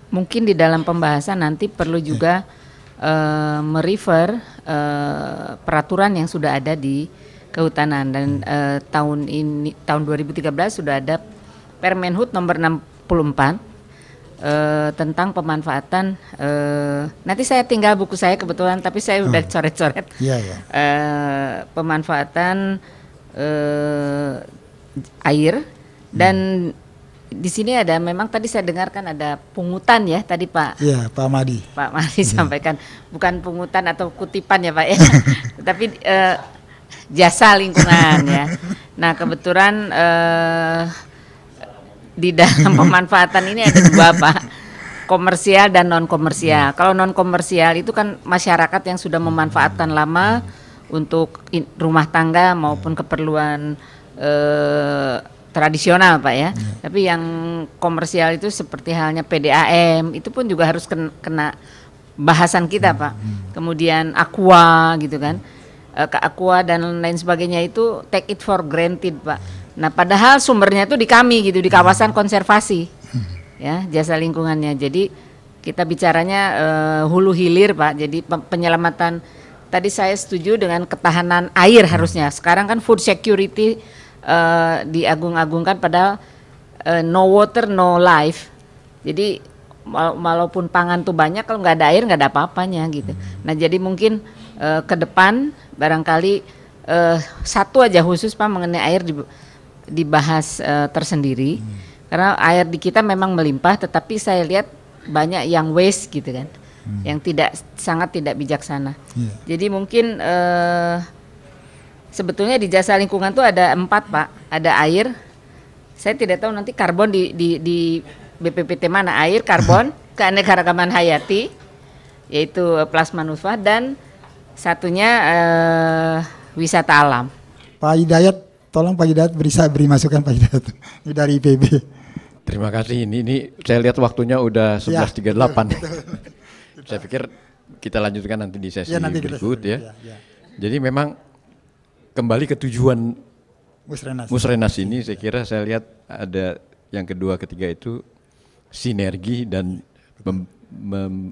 mungkin di dalam pembahasan nanti perlu juga merefer peraturan yang sudah ada di Kehutanan, dan tahun 2013 sudah ada Permenhub nomor 64 tentang pemanfaatan. Nanti saya tinggal buku saya kebetulan, tapi saya udah coret-coret. Pemanfaatan air, dan di sini ada, memang tadi saya dengarkan ada pungutan ya tadi Pak. Iya, Pak Madi. Pak Madi sampaikan bukan pungutan atau kutipan ya Pak ya, tapi jasa lingkungan ya. Nah kebetulan di dalam pemanfaatan ini ada dua Pak, komersial dan non komersial. Kalau non komersial itu kan masyarakat yang sudah memanfaatkan lama untuk rumah tangga maupun keperluan tradisional Pak ya. Tapi yang komersial itu seperti halnya PDAM itu pun juga harus kena bahasan kita Pak. Kemudian aqua gitu kan, ke aqua dan lain sebagainya itu take it for granted Pak. Nah padahal sumbernya itu di kami gitu, di kawasan konservasi ya, jasa lingkungannya. Jadi kita bicaranya hulu hilir Pak. Jadi penyelamatan, tadi saya setuju dengan ketahanan air harusnya. Sekarang kan food security diagung-agungkan, padahal no water no life. Jadi walaupun pangan tuh banyak, kalau nggak ada air nggak ada apa-apanya gitu. Nah jadi mungkin ke depan barangkali satu aja khusus Pak mengenai air dibahas tersendiri, karena air di kita memang melimpah, tetapi saya lihat banyak yang waste gitu kan, yang sangat tidak bijaksana. Jadi mungkin sebetulnya di jasa lingkungan tuh ada 4 Pak, ada air. Saya tidak tahu nanti karbon di BPPT mana, air, karbon, keanekaragaman hayati, yaitu plasma nutfah, dan satunya wisata alam. Pak Hidayat, tolong Pak Hidayat beri masukan Pak Hidayat dari IPB. Terima kasih. Ini saya lihat waktunya udah 11.38. Saya pikir kita lanjutkan nanti di sesi berikut ya. Jadi memang kembali ke tujuan Musrenas ini, saya kira saya lihat ada yang kedua, ketiga itu sinergi dan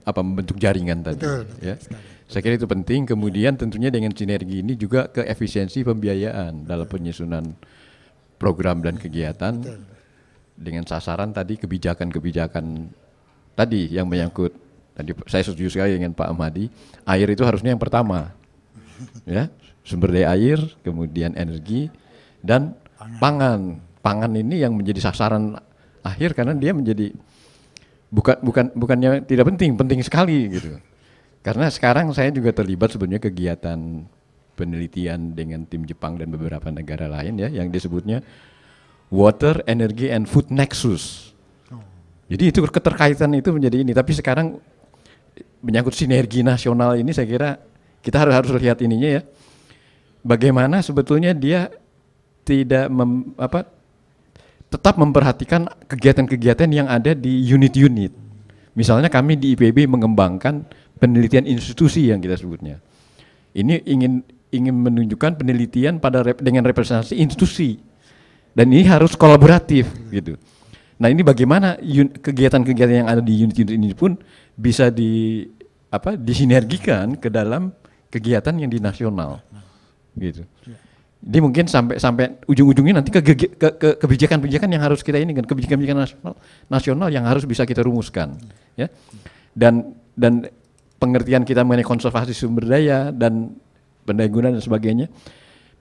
membentuk jaringan tadi. Ya. Saya kira itu penting. Kemudian tentunya dengan sinergi ini juga ke efisiensi pembiayaan dalam penyusunan program dan kegiatan dengan sasaran tadi kebijakan-kebijakan tadi yang menyangkut. Tadi saya setuju sekali dengan Pak Ahmadi, air itu harusnya yang pertama, ya. Sumber daya air, kemudian energi, dan pangan. Pangan ini yang menjadi sasaran akhir karena dia menjadi bukannya tidak penting, penting sekali gitu. Karena sekarang saya juga terlibat sebenarnya kegiatan penelitian dengan tim Jepang dan beberapa negara lain ya, yang disebutnya Water, Energy and Food Nexus. Jadi itu keterkaitan itu menjadi ini. Tapi sekarang menyangkut sinergi nasional ini, saya kira kita harus lihat ininya ya. Bagaimana sebetulnya dia tidak tetap memperhatikan kegiatan-kegiatan yang ada di unit-unit. Misalnya kami di IPB mengembangkan penelitian institusi yang kita sebutnya. Ini ingin menunjukkan penelitian dengan representasi institusi. Dan ini harus kolaboratif gitu. Nah, ini bagaimana kegiatan-kegiatan yang ada di unit-unit ini pun bisa disinergikan ke dalam kegiatan yang di nasional. Gitu. Jadi mungkin sampai ujung-ujungnya nanti kebijakan-kebijakan yang harus kita ini kan, kebijakan-kebijakan nasional yang harus bisa kita rumuskan, ya. Dan pengertian kita mengenai konservasi sumber daya dan pendayagunaan dan sebagainya.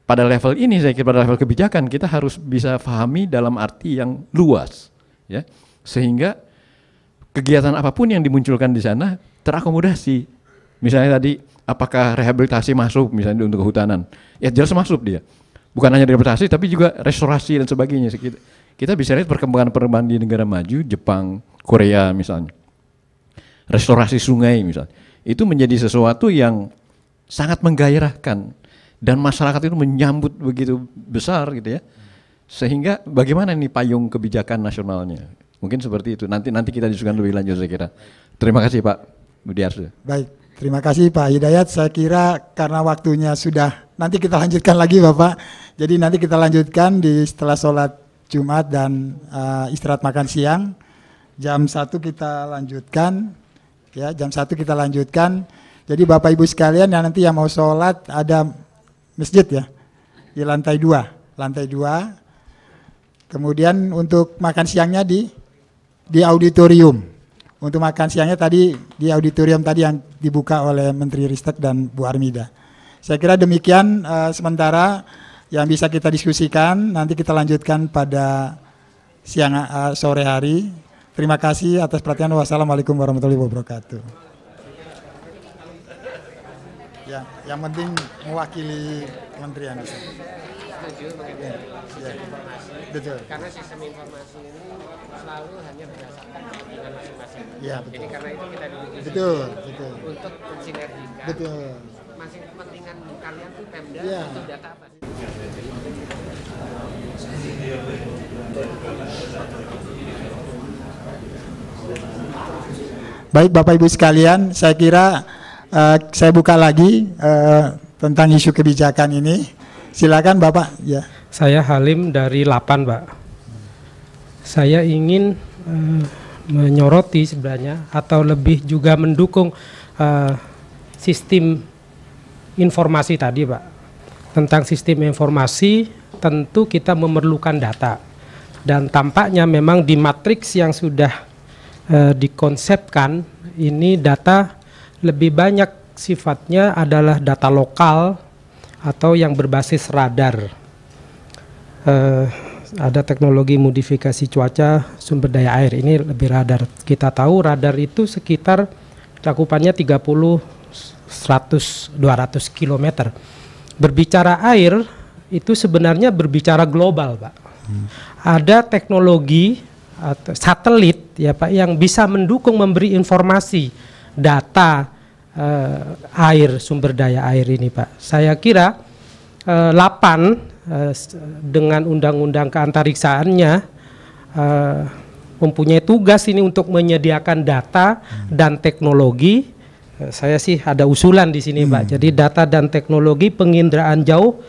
Pada level ini saya kira pada level kebijakan kita harus bisa pahami dalam arti yang luas, ya. Sehingga kegiatan apapun yang dimunculkan di sana terakomodasi. Misalnya tadi apakah rehabilitasi masuk misalnya untuk kehutanan? Ya jelas masuk dia. Bukan hanya rehabilitasi tapi juga restorasi dan sebagainya. Kita bisa lihat perkembangan di negara maju, Jepang, Korea misalnya. Restorasi sungai misalnya. Itu menjadi sesuatu yang sangat menggairahkan dan masyarakat itu menyambut begitu besar gitu ya. Sehingga bagaimana nih payung kebijakan nasionalnya? Mungkin seperti itu. Nanti kita diskusikan lebih lanjut saya kira. Terima kasih Pak Budiarso. Baik. Terima kasih Pak Hidayat. Saya kira karena waktunya sudah, nanti kita lanjutkan lagi Bapak. Jadi nanti kita lanjutkan setelah sholat Jumat dan istirahat makan siang. Jam 1 kita lanjutkan, ya jam 1 kita lanjutkan. Jadi Bapak Ibu sekalian yang nanti yang mau sholat ada masjid ya, di lantai 2. Kemudian untuk makan siangnya di auditorium. Untuk makan siangnya tadi di auditorium tadi yang dibuka oleh Menteri Ristek dan Bu Armida. Saya kira demikian sementara yang bisa kita diskusikan. Nanti kita lanjutkan pada sore hari. Terima kasih atas perhatian. Wassalamualaikum warahmatullahi wabarakatuh. Ya, yang penting mewakili kementerian. Setuju mengenai sistem informasi. Betul. Karena sistem informasi ini selalu hanya berdasarkan kepentingan masing-masing. Ya, betul. Jadi karena itu kita duduk di betul. Untuk mensinergikan. Betul. Masing kepentingan kalian tuh Pemda ya. untuk data apa sih? Baik Bapak Ibu sekalian, saya kira saya buka lagi tentang isu kebijakan ini. Silakan Bapak. Ya. Saya Halim dari 8 Pak. Saya ingin menyoroti sebenarnya atau lebih juga mendukung sistem informasi tadi Pak. Tentang sistem informasi tentu kita memerlukan data. Dan tampaknya memang di matriks yang sudah dikonsepkan ini data lebih banyak sifatnya adalah data lokal atau yang berbasis radar. Ada teknologi modifikasi cuaca sumber daya air, ini lebih radar. Kita tahu radar itu sekitar cakupannya 30, 100, 200 km. Berbicara air itu sebenarnya berbicara global Pak. Ada teknologi satelit ya Pak yang bisa mendukung memberi informasi data air, sumber daya air ini Pak. Saya kira 8 dengan undang-undang keantariksaannya mempunyai tugas ini untuk menyediakan data dan teknologi. Saya sih ada usulan di sini Pak. Jadi data dan teknologi penginderaan jauh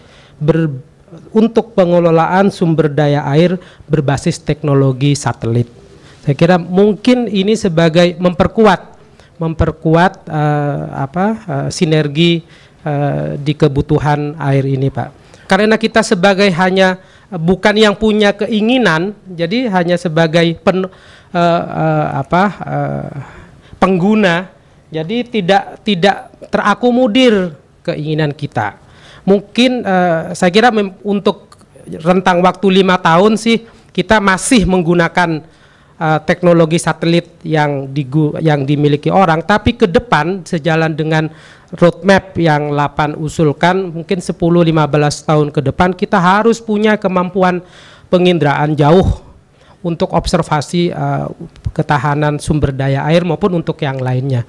untuk pengelolaan sumber daya air berbasis teknologi satelit. Saya kira mungkin ini sebagai memperkuat sinergi di kebutuhan air ini Pak. Karena kita sebagai hanya bukan yang punya keinginan, jadi hanya sebagai pengguna, jadi tidak terakomodir keinginan kita. Mungkin saya kira untuk rentang waktu 5 tahun sih kita masih menggunakan teknologi satelit yang dimiliki orang, tapi ke depan sejalan dengan roadmap yang 8 usulkan, mungkin 10-15 tahun ke depan kita harus punya kemampuan penginderaan jauh untuk observasi ketahanan sumber daya air maupun untuk yang lainnya.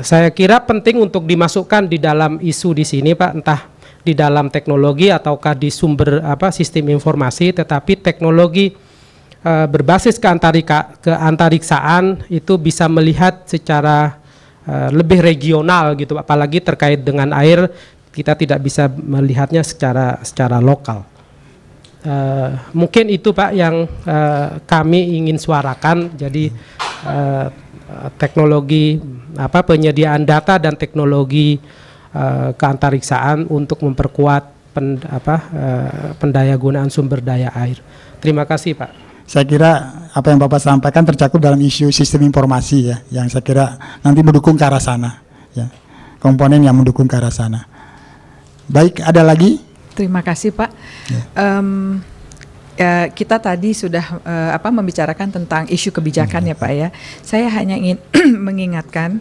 Saya kira penting untuk dimasukkan di dalam isu di sini, Pak, entah di dalam teknologi ataukah di sumber sistem informasi, tetapi teknologi berbasis keantariksaan itu bisa melihat secara lebih regional gitu, apalagi terkait dengan air kita tidak bisa melihatnya secara lokal. Mungkin itu Pak yang kami ingin suarakan. Jadi teknologi penyediaan data dan teknologi keantariksaan untuk memperkuat pendayagunaan sumber daya air. Terima kasih Pak. Saya kira apa yang Bapak sampaikan tercakup dalam isu sistem informasi ya, yang saya kira nanti mendukung ke arah sana ya, komponen yang mendukung ke arah sana. Baik, ada lagi? Terima kasih Pak. Ya, kita tadi sudah membicarakan tentang isu kebijakan ya Pak ya. Saya hanya ingin mengingatkan,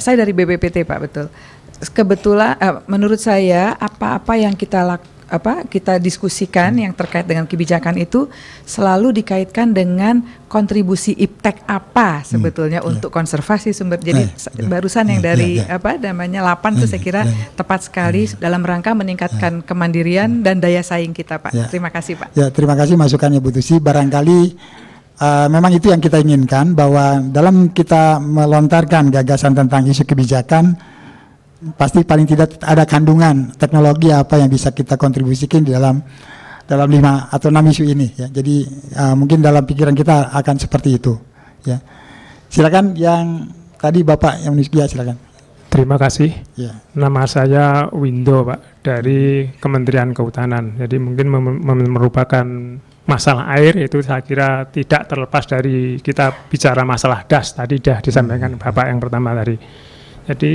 saya dari BPPT Pak, betul. Kebetulan menurut saya apa-apa yang kita diskusikan yang terkait dengan kebijakan itu selalu dikaitkan dengan kontribusi iptek apa sebetulnya untuk konservasi sumber. Jadi barusan yang dari 8 itu saya kira tepat sekali dalam rangka meningkatkan kemandirian dan daya saing kita Pak. Terima kasih Pak. Ya, terima kasih masukannya Bu Tusi. Barangkali memang itu yang kita inginkan, bahwa dalam kita melontarkan gagasan tentang isu kebijakan pasti paling tidak ada kandungan teknologi apa yang bisa kita kontribusikan di dalam 5 atau 6 isu ini ya. Jadi mungkin dalam pikiran kita akan seperti itu ya. Silakan yang tadi Bapak yang menulis, silakan. Terima kasih. Ya. Nama saya Windo Pak, dari Kementerian Kehutanan. Jadi mungkin merupakan masalah air itu saya kira tidak terlepas dari kita bicara masalah DAS tadi sudah disampaikan Bapak yang pertama tadi. Jadi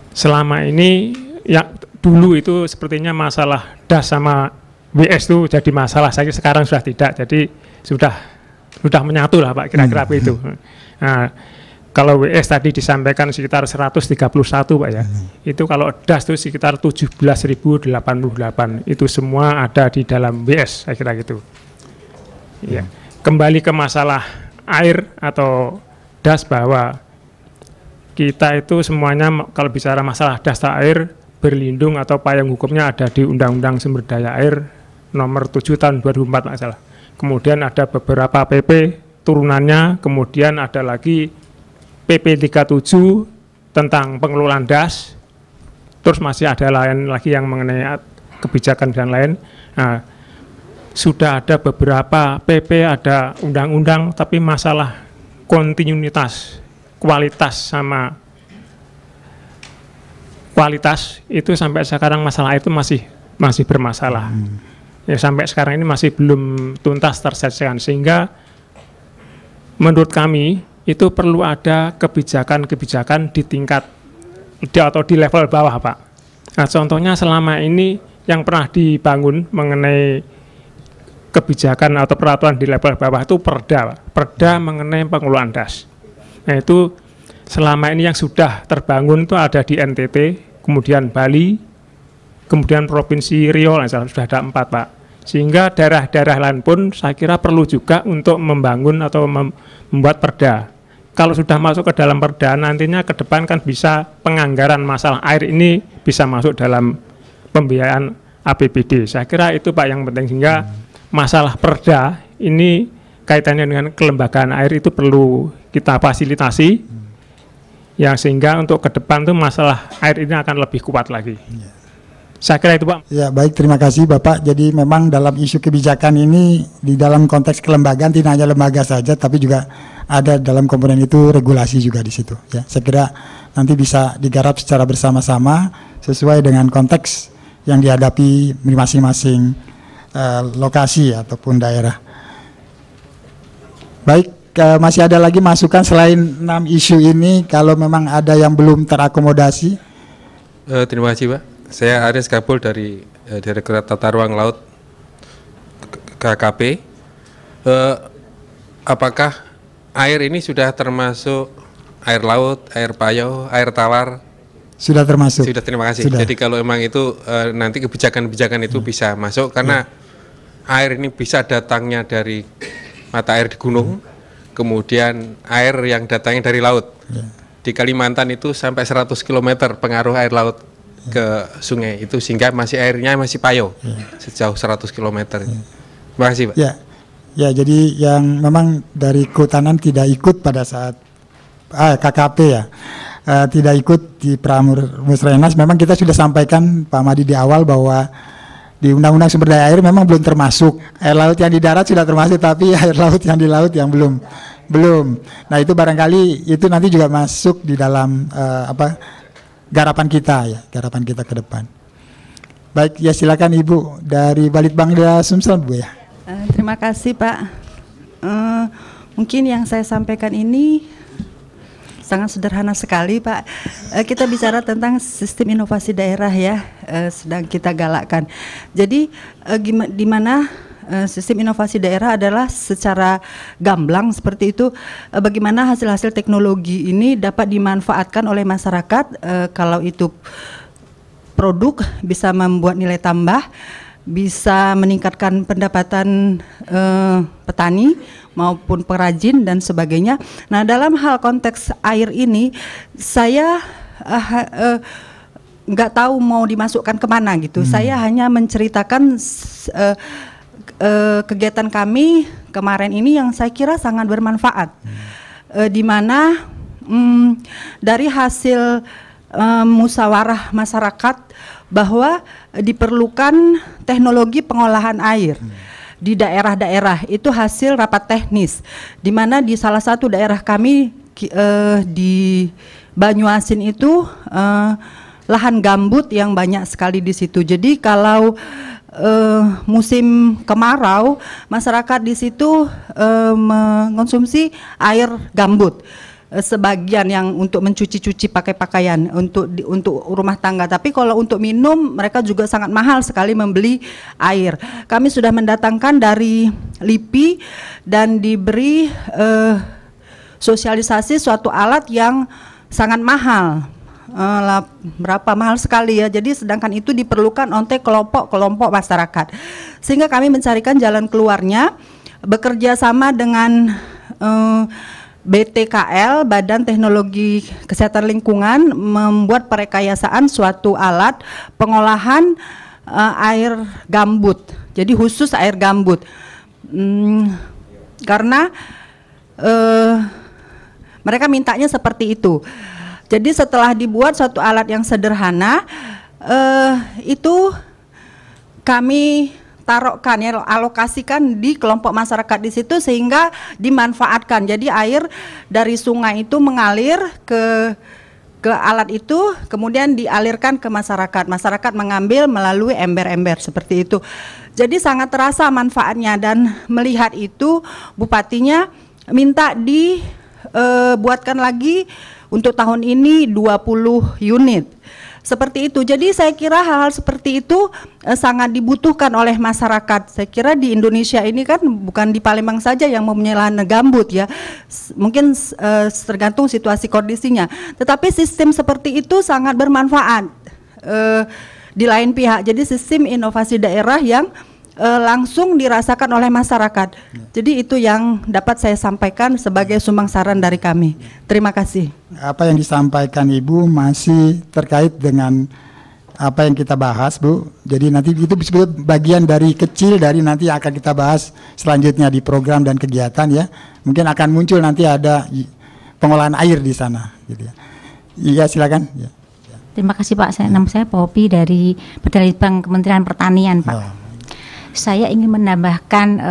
selama ini yang dulu itu sepertinya masalah DAS sama WS itu jadi masalah, saya sekarang sudah tidak, jadi sudah menyatu lah Pak, kira-kira itu. Nah, kalau WS tadi disampaikan sekitar 131 Pak ya, itu kalau DAS itu sekitar 17.088, itu semua ada di dalam WS, saya kira gitu. Ya. Kembali ke masalah air atau DAS, bahwa kita itu semuanya kalau bicara masalah DAS air berlindung atau payung hukumnya ada di Undang-Undang Sumber Daya Air nomor 7 tahun 2004 masalah. Kemudian ada beberapa PP turunannya, kemudian ada lagi PP 37 tentang pengelolaan DAS, terus masih ada lain lagi yang mengenai kebijakan dan lain. Nah, sudah ada beberapa PP, ada undang-undang, tapi masalah kontinuitas kualitas sama kualitas itu sampai sekarang masalah itu masih bermasalah. Ya, sampai sekarang ini masih belum tuntas terselesaikan, sehingga menurut kami itu perlu ada kebijakan-kebijakan di tingkat atau di level bawah Pak. Nah, contohnya selama ini yang pernah dibangun mengenai kebijakan atau peraturan di level bawah itu perda mengenai pengelolaan DAS. Nah, itu selama ini yang sudah terbangun itu ada di NTT, kemudian Bali, kemudian Provinsi Riau, sudah ada 4 Pak. Sehingga daerah-daerah lain pun saya kira perlu juga untuk membangun atau membuat perda. Kalau sudah masuk ke dalam perda, nantinya ke depan kan bisa penganggaran masalah air ini bisa masuk dalam pembiayaan APBD. Saya kira itu Pak yang penting, sehingga masalah perda ini kaitannya dengan kelembagaan air itu perlu kita fasilitasi, ya, sehingga untuk ke depan tuh masalah air ini akan lebih kuat lagi. Saya kira itu Pak. Ya, baik, terima kasih Bapak. Jadi memang dalam isu kebijakan ini di dalam konteks kelembagaan tidak hanya lembaga saja, tapi juga ada dalam komponen itu regulasi juga di situ. Ya, saya kira nanti bisa digarap secara bersama-sama sesuai dengan konteks yang dihadapi masing-masing lokasi ataupun daerah. Baik, masih ada lagi masukan selain 6 isu ini, kalau memang ada yang belum terakomodasi? Terima kasih Pak. Saya Aris Kabul dari Direktorat Tata Ruang Laut KKP. apakah air ini sudah termasuk air laut, air payau, air tawar? Sudah termasuk. Sudah, terima kasih. Sudah. Jadi kalau emang itu nanti kebijakan-kebijakan itu bisa masuk, karena air ini bisa datangnya dari mata air di gunung, kemudian air yang datangnya dari laut. Di Kalimantan itu sampai 100 km pengaruh air laut ke sungai itu, sehingga masih airnya masih payau sejauh 100 km. Terima kasih, Pak. Ya, jadi yang memang dari kehutanan tidak ikut pada saat KKP ya. Tidak ikut di Pramusrenas. Memang kita sudah sampaikan Pak Madi di awal bahwa di Undang-Undang Sumber Daya Air memang belum termasuk. Air laut yang di darat sudah termasuk, tapi air laut yang di laut yang belum. Nah, itu barangkali itu nanti juga masuk di dalam garapan kita ya, garapan kita ke depan. Baik, ya silakan Ibu dari Balitbangda Sumsel, Bu ya. Terima kasih Pak. Mungkin yang saya sampaikan ini sangat sederhana sekali Pak. Kita bicara tentang sistem inovasi daerah ya, sedang kita galakkan. Jadi di mana sistem inovasi daerah adalah secara gamblang seperti itu, bagaimana hasil-hasil teknologi ini dapat dimanfaatkan oleh masyarakat, kalau itu produk bisa membuat nilai tambah, bisa meningkatkan pendapatan petani maupun perajin dan sebagainya. Nah, dalam hal konteks air ini saya nggak tahu mau dimasukkan kemana gitu. Saya hanya menceritakan kegiatan kami kemarin ini yang saya kira sangat bermanfaat, di mana dari hasil musyawarah masyarakat bahwa diperlukan teknologi pengolahan air di daerah-daerah. Itu hasil rapat teknis, di mana di salah satu daerah kami di Banyuasin itu lahan gambut yang banyak sekali di situ. Jadi kalau musim kemarau, masyarakat di situ mengonsumsi air gambut. Sebagian yang untuk mencuci-cuci pakai pakaian untuk rumah tangga, tapi kalau untuk minum mereka juga sangat mahal sekali membeli air. Kami sudah mendatangkan dari LIPI dan diberi sosialisasi suatu alat yang sangat mahal. Berapa mahal sekali ya. Jadi sedangkan itu diperlukan oleh kelompok-kelompok masyarakat, sehingga kami mencarikan jalan keluarnya, bekerja sama dengan BTKL, Badan Teknologi Kesehatan Lingkungan, membuat perekayasaan suatu alat pengolahan air gambut. Jadi khusus air gambut, karena mereka mintanya seperti itu. Jadi setelah dibuat suatu alat yang sederhana, itu kami taruhkan ya, alokasikan di kelompok masyarakat di situ sehingga dimanfaatkan. Jadi air dari sungai itu mengalir ke alat itu, kemudian dialirkan ke masyarakat. Masyarakat mengambil melalui ember-ember seperti itu. Jadi sangat terasa manfaatnya, dan melihat itu bupatinya minta dibuatkan lagi untuk tahun ini 20 unit. Seperti itu. Jadi saya kira hal-hal seperti itu sangat dibutuhkan oleh masyarakat. Saya kira di Indonesia ini kan bukan di Palembang saja yang mempunyai lahan gambut ya. Mungkin tergantung situasi kondisinya. Tetapi sistem seperti itu sangat bermanfaat di lain pihak. Jadi sistem inovasi daerah yang langsung dirasakan oleh masyarakat. Jadi itu yang dapat saya sampaikan sebagai sumbang saran dari kami. Terima kasih. Apa yang disampaikan Ibu masih terkait dengan apa yang kita bahas, Bu. Jadi nanti itu disebut bagian dari kecil dari nanti akan kita bahas selanjutnya di program dan kegiatan ya. Mungkin akan muncul nanti ada pengolahan air di sana gitu ya. Iya, silakan. Ya. Terima kasih Pak. Nama saya Popi dari Balitbang Kementerian Pertanian, Pak. Saya ingin menambahkan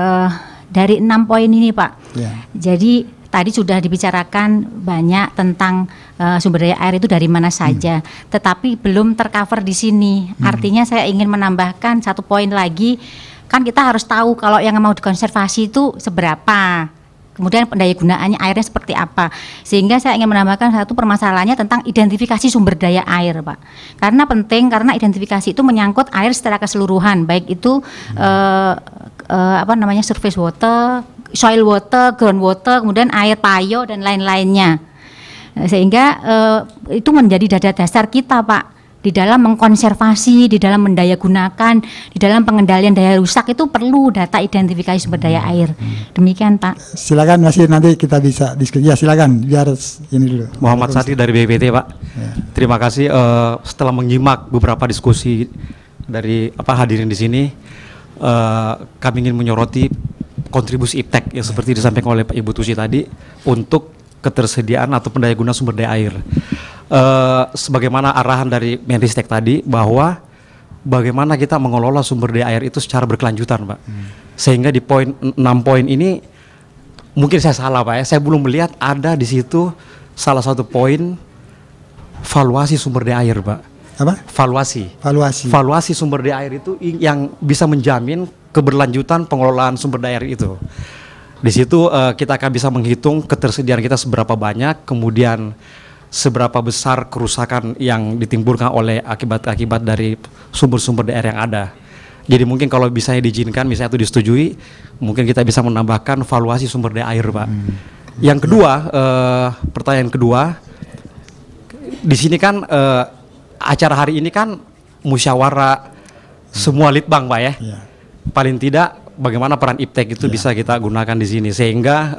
dari 6 poin ini Pak. Jadi tadi sudah dibicarakan banyak tentang sumber daya air itu dari mana saja, tetapi belum tercover di sini. Artinya saya ingin menambahkan 1 poin lagi, kan kita harus tahu kalau yang mau dikonservasi itu seberapa. Kemudian pendaya gunaannya airnya seperti apa, sehingga saya ingin menambahkan satu permasalahannya tentang identifikasi sumber daya air, Pak. Karena penting, karena identifikasi itu menyangkut air secara keseluruhan, baik itu surface water, soil water, ground water, kemudian air payo dan lain-lainnya. Sehingga itu menjadi dasar kita, Pak, di dalam mengkonservasi, di dalam mendayagunakan, di dalam pengendalian daya rusak itu perlu data identifikasi sumber daya air. Demikian, Pak. Silakan, masih nanti kita bisa diskusi. Ya, silakan, biar ini dulu. Muhammad Sadi dari BPPT, Pak. Ya. Terima kasih. Setelah menyimak beberapa diskusi dari hadirin di sini, kami ingin menyoroti kontribusi IPTEK yang seperti disampaikan oleh Pak Ibu Tusi tadi untuk ketersediaan atau pendayagunaan sumber daya air. Sebagaimana arahan dari Menristek tadi, bahwa bagaimana kita mengelola sumber daya air itu secara berkelanjutan, Pak. Sehingga di poin 6 poin ini, mungkin saya salah, Pak ya, saya belum melihat ada di situ salah satu poin valuasi sumber daya air, Pak. Apa? Valuasi sumber daya air itu yang bisa menjamin keberlanjutan pengelolaan sumber daya air itu. Di situ kita akan bisa menghitung ketersediaan kita seberapa banyak, kemudian seberapa besar kerusakan yang ditimbulkan oleh akibat-akibat dari sumber-sumber daya air yang ada. Jadi mungkin kalau bisa diizinkan, misalnya itu disetujui, mungkin kita bisa menambahkan valuasi sumber daya air, Pak. Yang kedua, pertanyaan kedua, di sini kan acara hari ini kan musyawarah semua litbang, Pak ya. Paling tidak bagaimana peran IPTEK itu bisa kita gunakan di sini, sehingga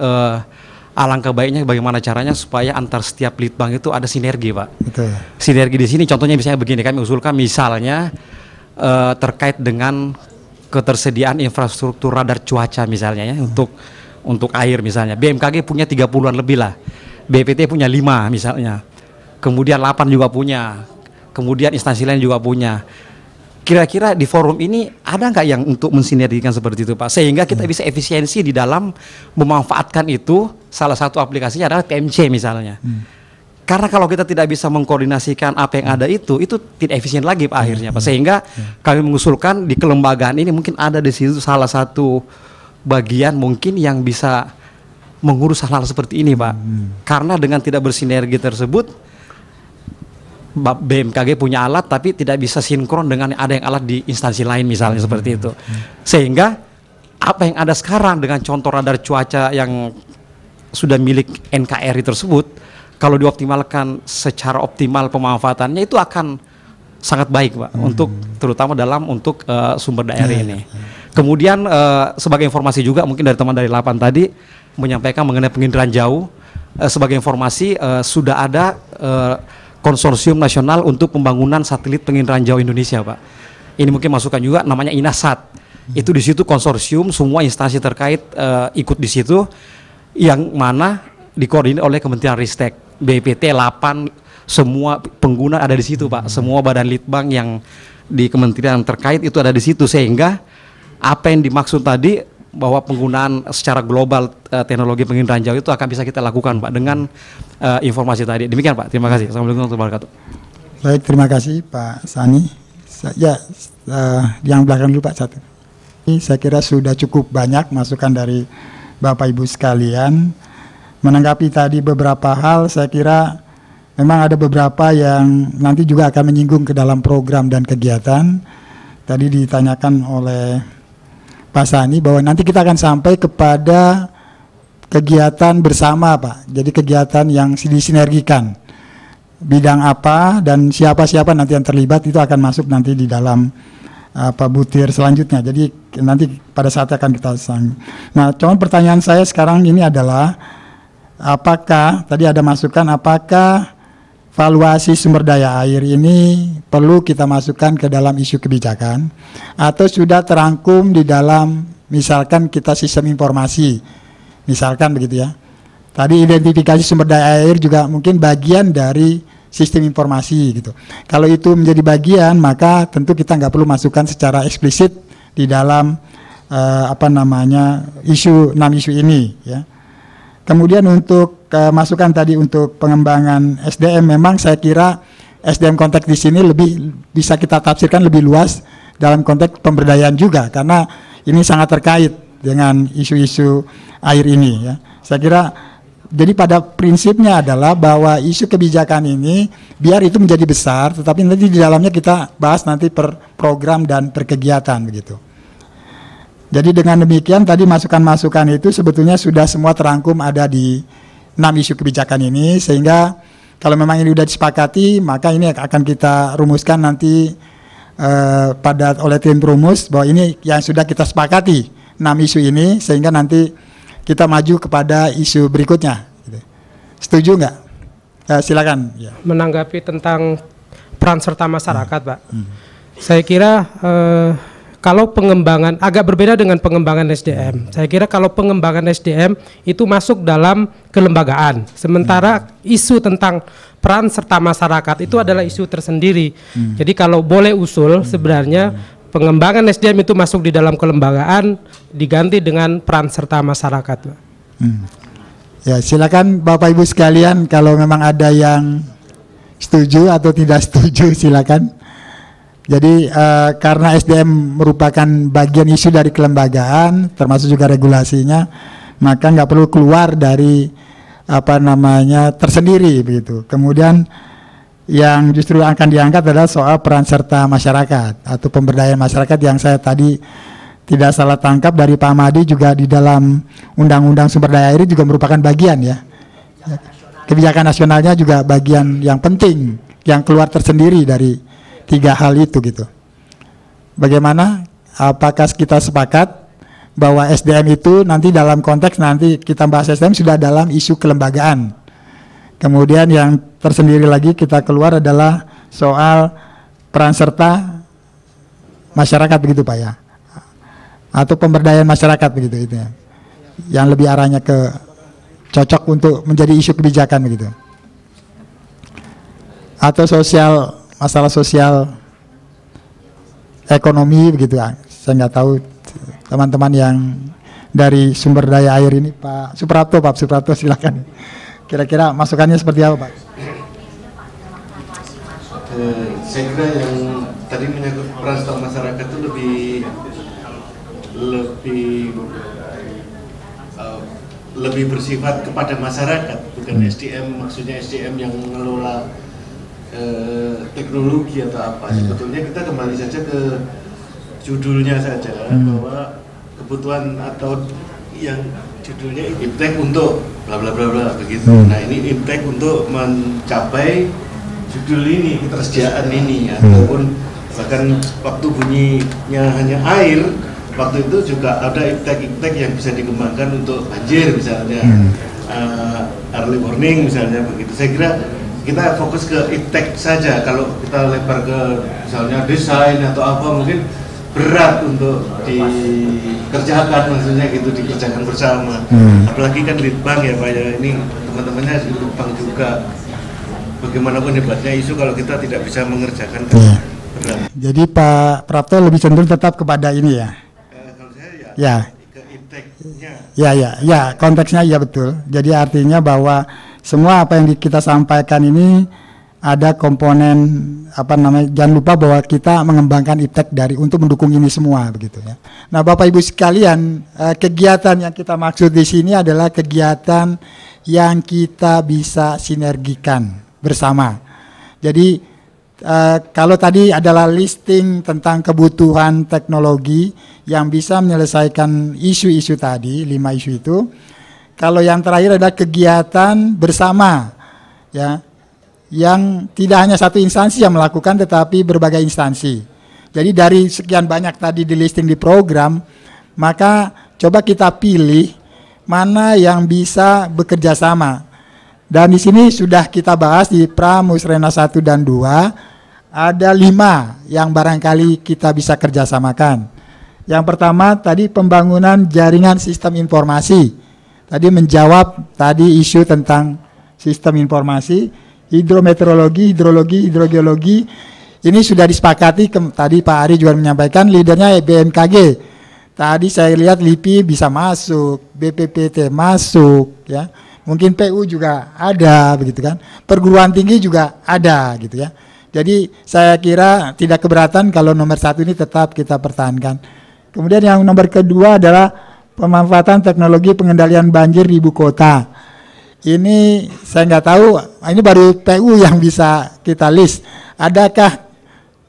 alangkah baiknya bagaimana caranya supaya antar setiap litbang itu ada sinergi, Pak. Betul. Sinergi di sini contohnya misalnya begini, kami usulkan misalnya terkait dengan ketersediaan infrastruktur radar cuaca misalnya ya, untuk air misalnya. BMKG punya 30-an lebih lah. BPT punya 5 misalnya. Kemudian 8 juga punya. Kemudian instansi lain juga punya. Kira-kira di forum ini ada nggak yang untuk mensinergikan seperti itu, Pak? Sehingga kita bisa efisiensi di dalam memanfaatkan itu. Salah satu aplikasinya adalah PMC misalnya. Karena kalau kita tidak bisa mengkoordinasikan apa yang ada itu tidak efisien lagi, Pak, akhirnya, Pak. Sehingga kami mengusulkan di kelembagaan ini mungkin ada di situ salah satu bagian mungkin yang bisa mengurus hal-hal seperti ini, Pak. Karena dengan tidak bersinergi tersebut, BMKG punya alat tapi tidak bisa sinkron dengan ada yang alat di instansi lain misalnya seperti itu. Sehingga apa yang ada sekarang dengan contoh radar cuaca yang sudah milik NKRI tersebut, kalau dioptimalkan secara optimal pemanfaatannya itu akan sangat baik, Pak, untuk terutama dalam sumber daya air ini. Kemudian sebagai informasi juga mungkin dari teman dari 8 tadi menyampaikan mengenai penginderaan jauh. Sebagai informasi sudah ada konsorsium nasional untuk pembangunan satelit penginderaan jauh Indonesia, Pak. Ini mungkin masukan juga, namanya INASAT. Itu di situ konsorsium, semua instansi terkait ikut di situ, yang mana dikoordinir oleh Kementerian Ristek, BPT, 8, semua pengguna ada di situ, Pak. Semua badan litbang yang di kementerian terkait itu ada di situ, sehingga apa yang dimaksud tadi bahwa penggunaan secara global teknologi penginderaan jauh itu akan bisa kita lakukan, Pak, dengan informasi tadi. Demikian, Pak. Terima kasih. Assalamualaikum warahmatullahi wabarakatuh. Baik, terima kasih Pak Sani. Yang belakang dulu Pak, satu. Ini saya kira sudah cukup banyak masukan dari Bapak Ibu sekalian. Menanggapi tadi beberapa hal, saya kira memang ada beberapa yang nanti juga akan menyinggung ke dalam program dan kegiatan. Tadi ditanyakan oleh Pak Sani bahwa nanti kita akan sampai kepada kegiatan bersama, Pak. Jadi kegiatan yang disinergikan. Bidang apa dan siapa-siapa nanti yang terlibat itu akan masuk nanti di dalam butir selanjutnya. Jadi nanti pada saat akan kita sang. Nah, cuman pertanyaan saya sekarang ini adalah apakah tadi ada masukan apakah valuasi sumber daya air ini perlu kita masukkan ke dalam isu kebijakan atau sudah terangkum di dalam misalkan kita sistem informasi, misalkan begitu ya. Tadi identifikasi sumber daya air juga mungkin bagian dari sistem informasi gitu. Kalau itu menjadi bagian, maka tentu kita nggak perlu masukkan secara eksplisit di dalam isu 6 isu ini ya. Kemudian untuk masukan tadi untuk pengembangan SDM, memang saya kira SDM konteks di sini lebih bisa kita tafsirkan lebih luas dalam konteks pemberdayaan juga, karena ini sangat terkait dengan isu-isu air ini ya. Saya kira jadi pada prinsipnya adalah bahwa isu kebijakan ini biar itu menjadi besar, tetapi nanti di dalamnya kita bahas nanti per program dan per kegiatan begitu. Jadi dengan demikian tadi masukan-masukan itu sebetulnya sudah semua terangkum ada di 6 isu kebijakan ini, sehingga kalau memang ini sudah disepakati maka ini akan kita rumuskan nanti oleh tim perumus bahwa ini yang sudah kita sepakati 6 isu ini, sehingga nanti kita maju kepada isu berikutnya. Setuju nggak? Silakan. Ya. Menanggapi tentang peran serta masyarakat, Pak. Saya kira kalau pengembangan agak berbeda dengan pengembangan SDM. Saya kira kalau pengembangan SDM itu masuk dalam kelembagaan, sementara isu tentang peran serta masyarakat itu adalah isu tersendiri. Jadi kalau boleh usul sebenarnya pengembangan SDM itu masuk di dalam kelembagaan, diganti dengan peran serta masyarakat. Ya, silakan Bapak Ibu sekalian, kalau memang ada yang setuju atau tidak setuju silakan. Jadi karena SDM merupakan bagian isu dari kelembagaan, termasuk juga regulasinya, maka nggak perlu keluar dari tersendiri begitu. Kemudian yang justru akan diangkat adalah soal peran serta masyarakat atau pemberdayaan masyarakat yang saya tadi tidak salah tangkap dari Pak Madi juga di dalam Undang-Undang Sumber Daya Air juga merupakan bagian ya. Kebijakan nasionalnya juga bagian yang penting yang keluar tersendiri dari 3 hal itu gitu. Bagaimana? Apakah kita sepakat bahwa SDM itu nanti dalam konteks nanti kita bahas SDM sudah dalam isu kelembagaan. Kemudian yang tersendiri lagi kita keluar adalah soal peran serta masyarakat begitu Pak ya. Atau pemberdayaan masyarakat begitu itu ya. Yang lebih arahnya ke cocok untuk menjadi isu kebijakan begitu. Atau masalah sosial ekonomi begitu ya. Saya nggak tahu teman-teman yang dari sumber daya air ini Pak Suprapto silakan. Kira-kira masukannya seperti apa Pak? Saya kira yang tadi menyangkut peran serta masyarakat itu lebih bersifat kepada masyarakat, bukan SDM, maksudnya SDM yang mengelola teknologi atau apa. Sebetulnya kita kembali saja ke judulnya saja, bahwa kebutuhan atau yang judulnya Iptek untuk bla bla bla bla begitu. Nah ini Iptek untuk mencapai judul ini, ketersediaan ini, ataupun bahkan waktu bunyinya hanya air, waktu itu juga ada Iptek yang bisa dikembangkan untuk banjir misalnya, early warning misalnya begitu. Saya kira kita fokus ke Iptek saja. Kalau kita lebar ke misalnya desain atau apa mungkin berat untuk dikerjakan, maksudnya gitu, dikerjakan bersama. Apalagi kan Litbang ya Pak ya, ini teman-temannya di Litbang juga. Bagaimanapun hebatnya isu kalau kita tidak bisa mengerjakan berat. Jadi Pak Prapto lebih cenderung tetap kepada ini ya. Kalau saya ya ke Ipteknya. Ya, konteksnya ya betul. Jadi artinya bahwa semua apa yang kita sampaikan ini ada komponen jangan lupa bahwa kita mengembangkan Iptek untuk mendukung ini semua begitu ya. Nah, Bapak Ibu sekalian, kegiatan yang kita maksud di sini adalah kegiatan yang kita bisa sinergikan bersama. Jadi kalau tadi adalah listing tentang kebutuhan teknologi yang bisa menyelesaikan isu-isu tadi, 5 isu itu. Kalau yang terakhir adalah kegiatan bersama, ya, yang tidak hanya satu instansi yang melakukan, tetapi berbagai instansi. Jadi dari sekian banyak tadi di listing di program, maka coba kita pilih mana yang bisa bekerja sama. Dan di sini sudah kita bahas di Pramusrena 1 dan 2, ada 5 yang barangkali kita bisa kerjasamakan. Yang pertama tadi pembangunan jaringan sistem informasi. Tadi menjawab tadi isu tentang sistem informasi, hidrometeorologi, hidrologi, hidrogeologi. Ini sudah disepakati, tadi Pak Ari juga menyampaikan, leadernya BMKG. Tadi saya lihat LIPI bisa masuk, BPPT masuk, ya. Mungkin PU juga ada, begitu kan. Perguruan tinggi juga ada, gitu ya. Jadi saya kira tidak keberatan kalau nomor 1 ini tetap kita pertahankan. Kemudian yang nomor kedua adalah pemanfaatan teknologi pengendalian banjir di ibu kota. Ini saya nggak tahu, ini baru PU yang bisa kita list. Adakah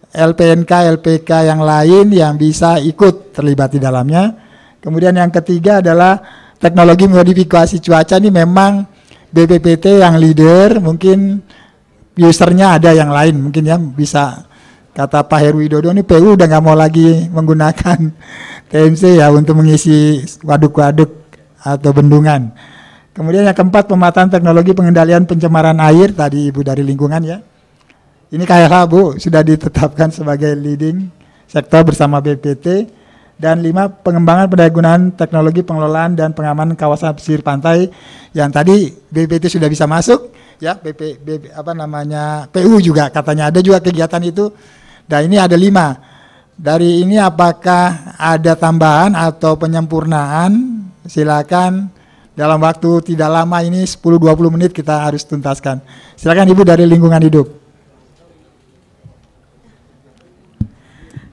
LPNK, LPK yang lain yang bisa ikut terlibat di dalamnya? Kemudian yang ketiga adalah teknologi modifikasi cuaca. Ini memang BPPT yang leader, mungkin usernya ada yang lain, mungkin ya bisa kata Pak Heru Widodo ini PU udah nggak mau lagi menggunakan TMC ya untuk mengisi waduk-waduk atau bendungan. Kemudian yang keempat, pemanfaatan teknologi pengendalian pencemaran air, tadi Ibu dari lingkungan ya. Ini KLH Bu sudah ditetapkan sebagai leading sektor bersama BPPT. Dan 5, pengembangan pendayagunaan teknologi pengelolaan dan pengamanan kawasan pesisir pantai yang tadi BPPT sudah bisa masuk ya, PU juga katanya ada juga kegiatan itu. Dan ini ada 5. Dari ini apakah ada tambahan atau penyempurnaan? Silakan, dalam waktu tidak lama ini 10-20 menit kita harus tuntaskan. Silakan Ibu dari lingkungan hidup.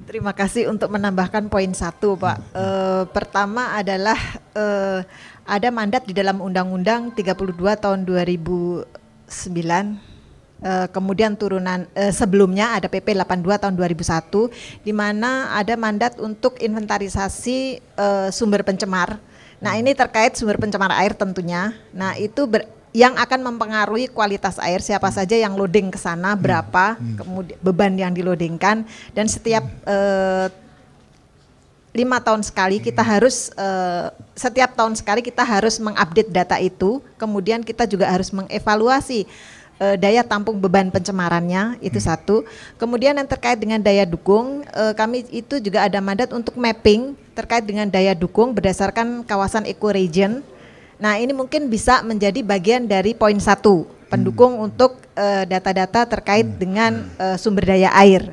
Terima kasih untuk menambahkan poin 1, Pak. Pertama adalah ada mandat di dalam Undang-Undang 32 tahun 2009, kemudian turunan sebelumnya ada PP 82 tahun 2001, di mana ada mandat untuk inventarisasi sumber pencemar. Nah, ini terkait sumber pencemar air tentunya. Nah, itu yang akan mempengaruhi kualitas air, siapa saja yang loading ke sana, berapa, kemudian beban yang dilodingkan, dan setiap 5 tahun sekali kita harus setiap tahun sekali kita harus mengupdate data itu. Kemudian kita juga harus mengevaluasi daya tampung beban pencemarannya, itu 1. Kemudian yang terkait dengan daya dukung, kami itu juga ada mandat untuk mapping terkait dengan daya dukung berdasarkan kawasan ecoregion. Nah, ini mungkin bisa menjadi bagian dari poin 1, pendukung untuk data-data terkait dengan sumber daya air.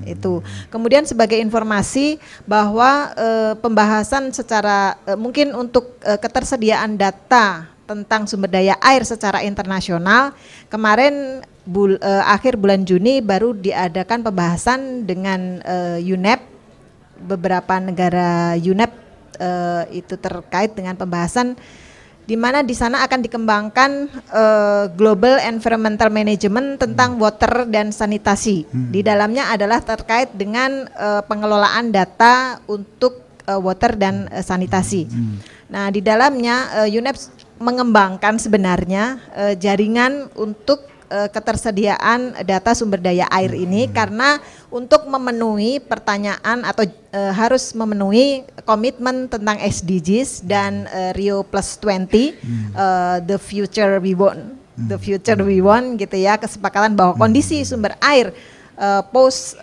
Itu. Kemudian sebagai informasi bahwa pembahasan secara mungkin untuk ketersediaan data tentang sumber daya air secara internasional, kemarin akhir bulan Juni baru diadakan pembahasan dengan UNEP, beberapa negara UNEP itu terkait dengan pembahasan di mana di sana akan dikembangkan Global Environmental Management tentang water dan sanitasi. Di dalamnya adalah terkait dengan pengelolaan data untuk water dan sanitasi. Nah, di dalamnya UNEP mengembangkan sebenarnya jaringan untuk ketersediaan data sumber daya air ini, karena untuk memenuhi pertanyaan atau harus memenuhi komitmen tentang SDGs dan Rio Plus 20, the future we want gitu ya, kesepakatan bahwa kondisi sumber air post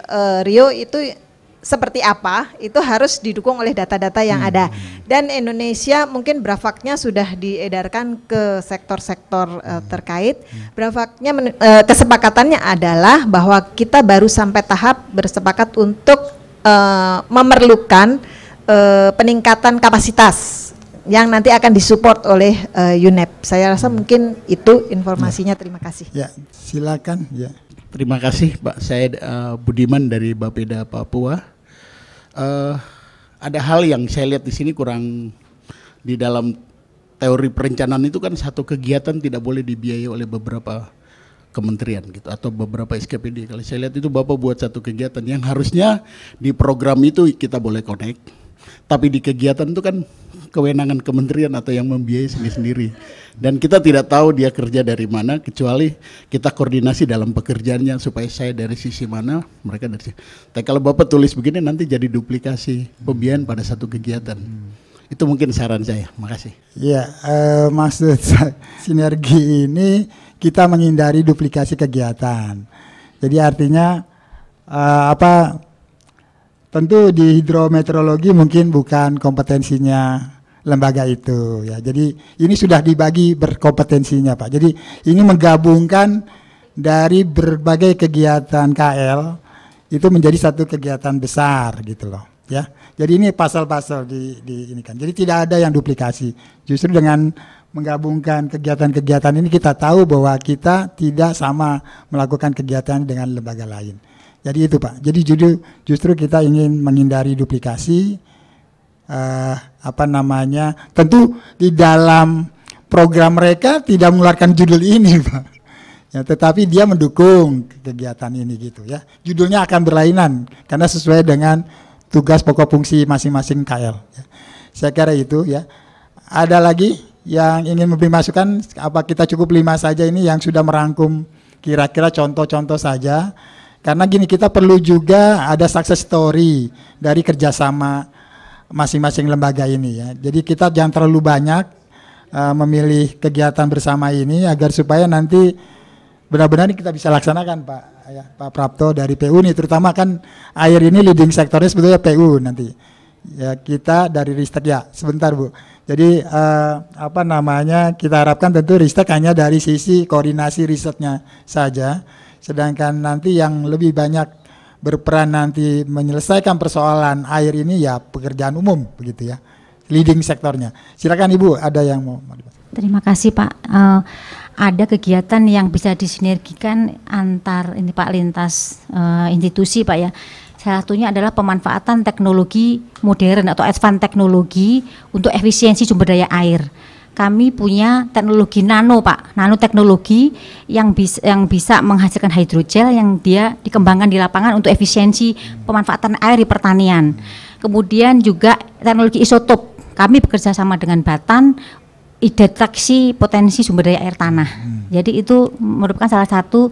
Rio itu seperti apa, itu harus didukung oleh data-data yang ada. Dan Indonesia mungkin Bravaknya sudah diedarkan ke sektor-sektor terkait. Bravaknya kesepakatannya adalah bahwa kita baru sampai tahap bersepakat untuk memerlukan peningkatan kapasitas yang nanti akan disupport oleh UNEP. Saya rasa mungkin itu informasinya. Terima kasih. Ya, silakan. Ya. Terima kasih Pak. Saya Budiman dari Bapeda Papua. Ada hal yang saya lihat di sini kurang di dalam teori perencanaan itu kan satu kegiatan tidak boleh dibiayai oleh beberapa kementerian gitu atau beberapa SKPD. Kalau saya lihat itu Bapak buat satu kegiatan yang harusnya di program itu kita boleh connect, tapi di kegiatan itu kan kewenangan kementerian atau yang membiayai sendiri-sendiri. Dan kita tidak tahu dia kerja dari mana, kecuali kita koordinasi dalam pekerjaannya supaya saya dari sisi mana, mereka dari sisi. Tapi kalau Bapak tulis begini nanti jadi duplikasi pembiayaan pada satu kegiatan. Itu mungkin saran saya. Makasih. Ya, maksud sinergi ini kita menghindari duplikasi kegiatan. Jadi artinya tentu di hidrometeorologi mungkin bukan kompetensinya lembaga itu ya. Jadi ini sudah dibagi berkompetensinya Pak. Jadi ini menggabungkan dari berbagai kegiatan KL itu menjadi satu kegiatan besar gitu loh ya. Jadi ini pasal-pasal di ini kan. Jadi tidak ada yang duplikasi. Justru dengan menggabungkan kegiatan-kegiatan ini kita tahu bahwa kita tidak sama melakukan kegiatan dengan lembaga lain. Jadi itu Pak. Jadi justru kita ingin menghindari duplikasi. Tentu di dalam program mereka tidak mengeluarkan judul ini Pak. Ya, tetapi dia mendukung kegiatan ini gitu ya. Judulnya akan berlainan karena sesuai dengan tugas pokok fungsi masing-masing KL. Ya. Saya kira itu ya. Ada lagi yang ingin memberi masukan? Apa kita cukup 5 saja ini yang sudah merangkum kira-kira contoh-contoh saja? Karena gini, kita perlu juga ada success story dari kerjasama masing-masing lembaga ini ya. Jadi kita jangan terlalu banyak memilih kegiatan bersama ini agar supaya nanti benar-benar kita bisa laksanakan, Pak. Ya, Pak Prapto dari PU nih, terutama kan air ini leading sektornya sebetulnya PU nanti. Ya, kita dari Ristek ya, sebentar Bu. Jadi apa namanya, kita harapkan tentu Ristek hanya dari sisi koordinasi risetnya saja, sedangkan nanti yang lebih banyak berperan nanti menyelesaikan persoalan air ini ya pekerjaan umum begitu ya, leading sektornya. Silakan Ibu, ada yang mau. Terima kasih Pak. Ada kegiatan yang bisa disinergikan antar ini Pak lintas institusi Pak ya. Salah satunya adalah pemanfaatan teknologi modern atau advance teknologi untuk efisiensi sumber daya air. Kami punya teknologi nano Pak, nanoteknologi yang bisa menghasilkan hidrogel yang dia dikembangkan di lapangan untuk efisiensi pemanfaatan air di pertanian. Kemudian juga teknologi isotop, kami bekerja sama dengan Batan, deteksi potensi sumber daya air tanah. Jadi itu merupakan salah satu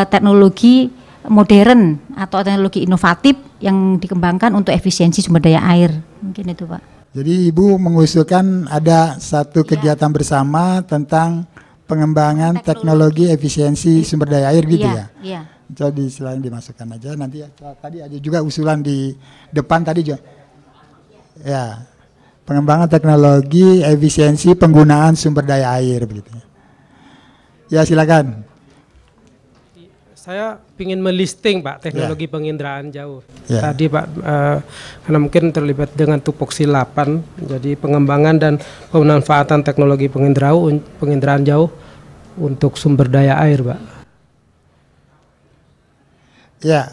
teknologi modern atau teknologi inovatif yang dikembangkan untuk efisiensi sumber daya air. Mungkin itu Pak. Jadi Ibu mengusulkan ada satu kegiatan bersama tentang pengembangan teknologi efisiensi sumber daya air gitu ya? Iya. Jadi selain dimasukkan aja, nanti tadi ada juga usulan di depan tadi juga. Ya, pengembangan teknologi efisiensi penggunaan sumber daya air begitu. Ya silakan. Saya ingin melisting Pak teknologi penginderaan jauh. Ya. Tadi Pak karena mungkin terlibat dengan tupoksi 8, jadi pengembangan dan pemanfaatan teknologi penginderaan jauh untuk sumber daya air Pak. Ya,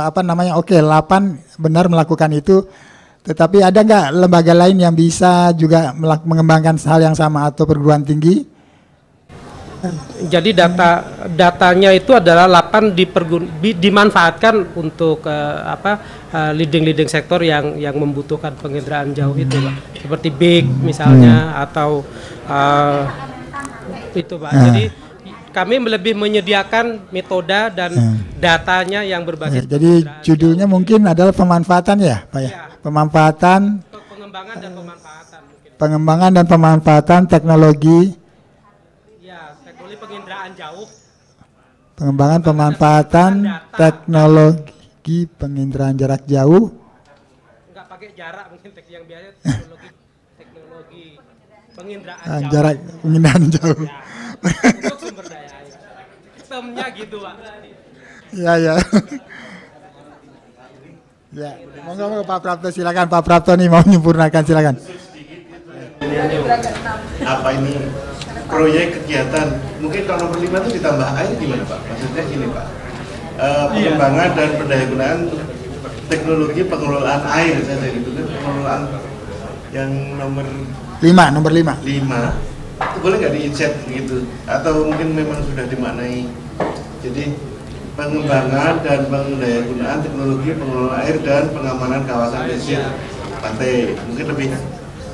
apa namanya? Oke, 8 benar melakukan itu. Tetapi ada nggak lembaga lain yang bisa juga mengembangkan hal yang sama atau perguruan tinggi? Jadi datanya itu adalah 8 dimanfaatkan untuk leading sektor yang membutuhkan penginderaan jauh itu Pak. Seperti BIG misalnya atau itu Pak. Jadi kami lebih menyediakan metode dan datanya yang berbasis. Jadi judulnya mungkin adalah pemanfaatan ya Pak ya. Pemanfaatan, pengembangan dan pemanfaatan teknologi. Pengembangan pemanfaatan teknologi penginderaan jarak jauh. Enggak pakai jarak mungkin yang biasa teknologi penginderaan jarak penginderaan jauh. Ya, untuk sumber daya air. Sistemnya gitu Pak. Ya. Ya, monggo Pak Prapto silakan. Pak Prapto nih mau menyempurnakan silakan. Apa ini proyek kegiatan? Mungkin kalau nomor 5 itu ditambah air gimana Pak? Maksudnya gini Pak, pengembangan dan pendayagunaan teknologi pengelolaan air saja gitu kan, pengelolaan yang nomor 5 itu boleh nggak di-inset gitu? Atau mungkin memang sudah dimaknai? Jadi pengembangan dan pendayagunaan teknologi pengelolaan air dan pengamanan kawasan pesisir pantai, mungkin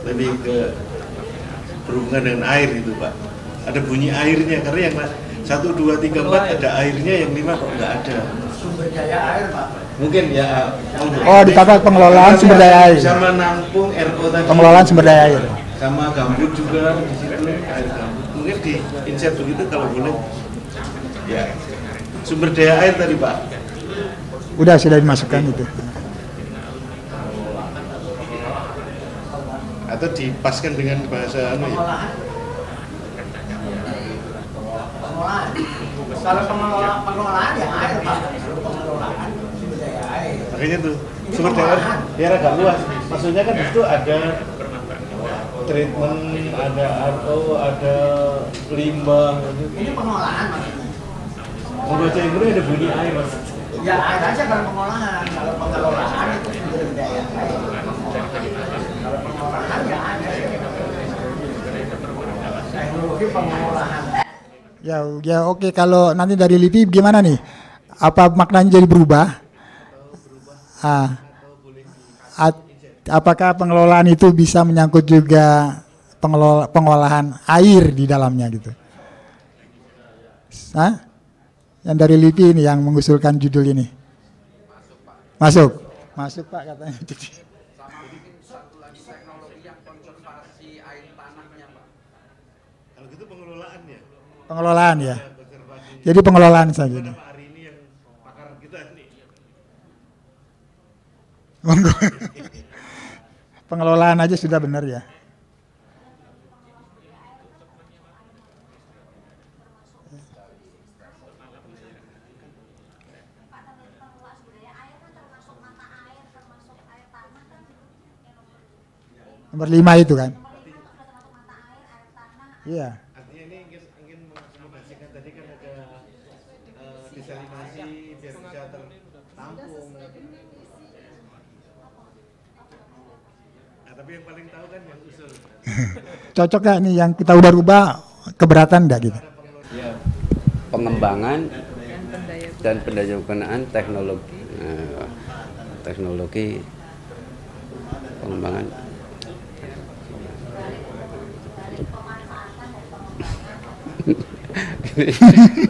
lebih ke berhubungan dengan air itu Pak. Ada bunyi airnya, karena yang 1, 2, 3, 4 ada airnya, yang 5 kok nggak ada. Sumber daya air Pak. Mungkin ya. Oh, ditambah pengelolaan sumber daya air. Sama nampung RO tadi. Pengelolaan sumber daya air. Sama gambut juga di situ, air gambut. Mungkin di insert begitu kalau boleh. Ya. Sumber daya air tadi Pak. Sudah dimasukkan itu. Atau dipaskan dengan bahasa Kalau pengelolaan ya air Pak. Pengelolaan sumber daya air. Makanya tuh sumber daya air biar agak luas. Maksudnya kan di situ ada treatment, ada RO, ada limbah. Ini pengelolaan maksudnya. Membaca Inggris ada bunyi air Mas. Ya air aja kalau pengolahan. Kalau pengelolaan itu sumber daya air. Kalau pengolahan ya ada. Teknologi pengolahan. Ya oke. Kalau nanti dari LIPI gimana nih? Apa maknanya jadi berubah? apakah pengelolaan itu bisa menyangkut juga pengolahan air di dalamnya gitu? Hah? Yang dari LIPI ini yang mengusulkan judul ini. Masuk. Masuk Pak katanya. Kalau gitu pengelolaan ya? Pengelolaan ya. Jadi pengelolaan saja. Monggo. Pengelolaan aja sudah benar ya. Nomor 5 itu kan. Iya. Artinya ini ingin mengakomodasikan tadi kan ada desalinasi biar bisa tertampung. Nah, tapi yang paling tahu kan yang usul. Cocok gak nih yang kita udah rubah, keberatan enggak gitu? Ya, pengembangan dan pendayagunaan teknologi, teknologi pengembangan.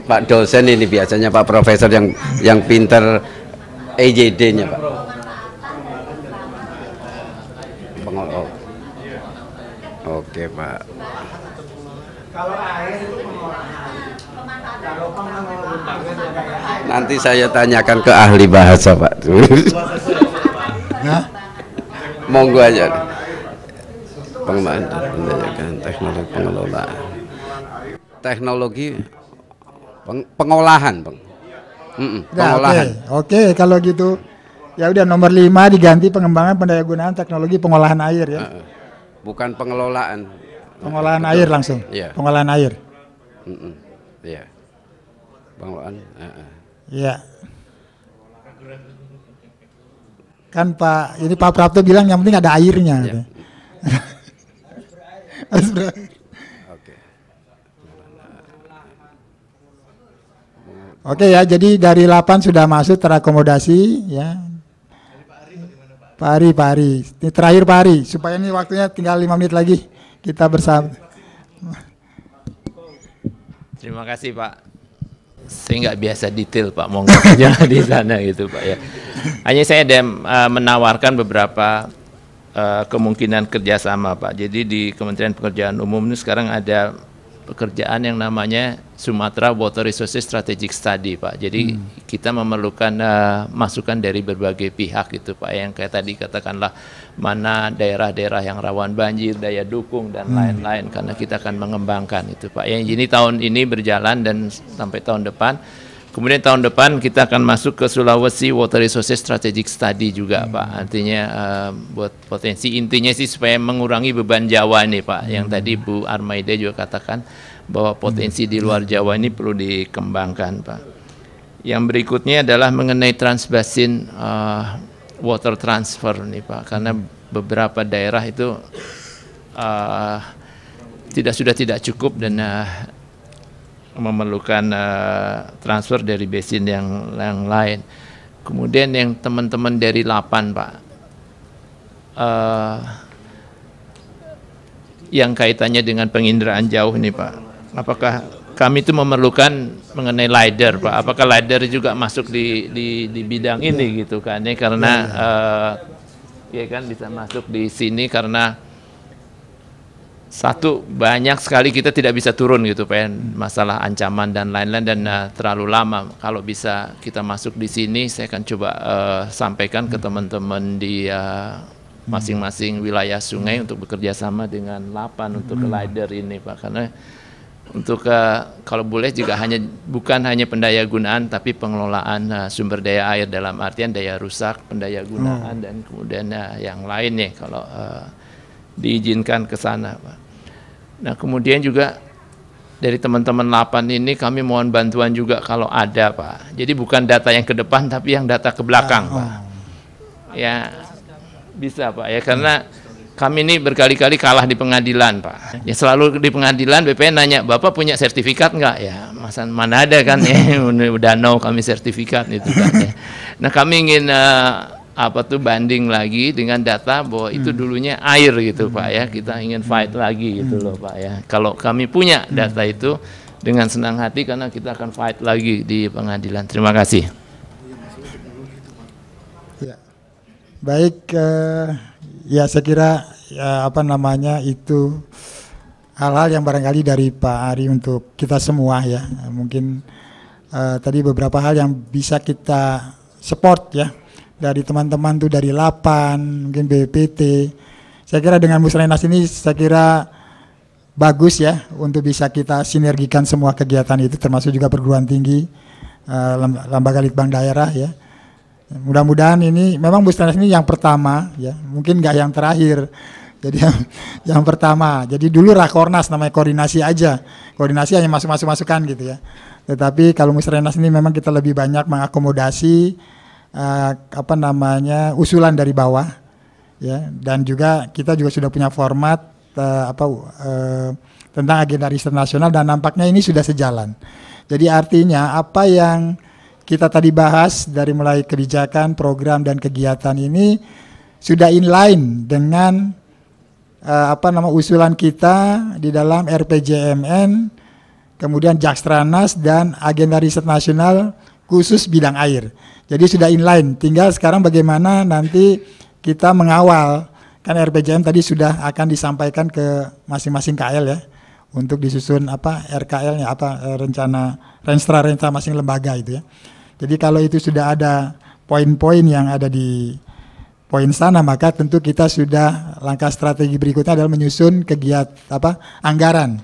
Pak dosen ini biasanya Pak Profesor yang pinter EJD-nya Pak. Oke Pak. Kalau air itu pengolahan. Kalau pengelolaan Nanti saya tanyakan ke ahli bahasa Pak. Monggo aja. Pengembangan dan pendayakan teknologi pengelolaan. Teknologi pengolahan, Bang. Pengolahan. Oke, kalau gitu ya udah nomor 5 diganti pengembangan pendayagunaan teknologi pengolahan air ya. Bukan pengelolaan. Pengolahan air langsung. Iya. Pengolahan air. Iya. Pengelolaan. Iya. Kan ini Pak Prapto bilang yang penting ada airnya. Ya. Oke ya, jadi dari 8 sudah masuk terakomodasi ya. Pak Ari. Ini terakhir Pak Ari, supaya ini waktunya tinggal 5 menit lagi kita bersama. Terima kasih Pak. Saya nggak biasa detail Pak, monggo aja di sana gitu Pak ya. Hanya saya ada menawarkan beberapa kemungkinan kerjasama Pak. Jadi di Kementerian Pekerjaan Umum ini sekarang ada pekerjaan yang namanya Sumatera Water Resources Strategic Study Pak. Jadi kita memerlukan masukan dari berbagai pihak gitu Pak. Yang kayak tadi katakanlah mana daerah-daerah yang rawan banjir, daya dukung dan lain-lain. Karena kita akan mengembangkan itu Pak. Yang ini tahun ini berjalan dan sampai tahun depan. Kemudian tahun depan kita akan masuk ke Sulawesi Water Resources Strategic Study juga Pak. Artinya buat potensi intinya sih supaya mengurangi beban Jawa ini Pak. Yang tadi Bu Armaida juga katakan bahwa potensi di luar Jawa ini perlu dikembangkan Pak. Yang berikutnya adalah mengenai transbasin water transfer nih Pak. Karena beberapa daerah itu sudah tidak cukup dan memerlukan transfer dari basin yang lain. Kemudian yang teman-teman dari 8 Pak, yang kaitannya dengan penginderaan jauh nih Pak, apakah kami itu memerlukan mengenai LiDAR Pak? Apakah LiDAR juga masuk di bidang ini gitu kan? Ya karena ya kan bisa masuk di sini karena satu, banyak sekali kita tidak bisa turun gitu Pak, masalah ancaman dan lain-lain dan terlalu lama. Kalau bisa kita masuk di sini, saya akan coba sampaikan ke teman-teman di masing-masing wilayah sungai untuk bekerja sama dengan 8 untuk LiDAR ini Pak. Karena untuk kalau boleh juga bukan hanya pendayagunaan tapi pengelolaan sumber daya air dalam artian daya rusak, pendayagunaan dan kemudian yang lainnya kalau diizinkan ke sana Pak. Nah kemudian juga dari teman-teman 8 ini kami mohon bantuan juga kalau ada Pak. Jadi bukan data yang ke depan tapi yang data ke belakang Pak. Ya bisa Pak ya karena kami ini berkali-kali kalah di pengadilan Pak. Ya selalu di pengadilan BPN nanya Bapak punya sertifikat enggak ya? Masa mana ada kan ya udah kami sertifikat itu kan ya. Nah kami ingin banding lagi dengan data bahwa itu dulunya air gitu Pak ya. Kita ingin fight lagi gitu loh Pak ya. Kalau kami punya data itu dengan senang hati karena kita akan fight lagi di pengadilan. Terima kasih. Ya. Baik, ya saya kira itu hal-hal yang barangkali dari Pak Ari untuk kita semua ya. Mungkin tadi beberapa hal yang bisa kita support ya dari teman-teman tuh dari LAPAN, mungkin BPPT. Saya kira dengan Musrainas ini saya kira bagus ya untuk bisa kita sinergikan semua kegiatan itu, termasuk juga perguruan tinggi, lembaga litbang daerah ya. Mudah-mudahan ini memang Musrainas ini yang pertama ya, mungkin nggak yang terakhir. Jadi yang pertama. Jadi dulu Rakornas namanya koordinasi aja, koordinasi hanya masukan gitu ya. Tetapi kalau Musrainas ini memang kita lebih banyak mengakomodasi usulan dari bawah ya, dan juga kita juga sudah punya format tentang agenda riset nasional dan nampaknya ini sudah sejalan. Jadi artinya apa yang kita tadi bahas dari mulai kebijakan, program dan kegiatan ini sudah inline dengan usulan kita di dalam RPJMN, kemudian Jakstranas dan agenda riset nasional khusus bidang air. Jadi sudah inline, tinggal sekarang bagaimana nanti kita mengawal, kan RPJM tadi sudah akan disampaikan ke masing-masing KL ya, untuk disusun RKL-nya rencana renstra masing lembaga itu ya. Jadi kalau itu sudah ada poin-poin yang ada di poin sana, maka tentu kita sudah langkah strategi berikutnya adalah menyusun anggaran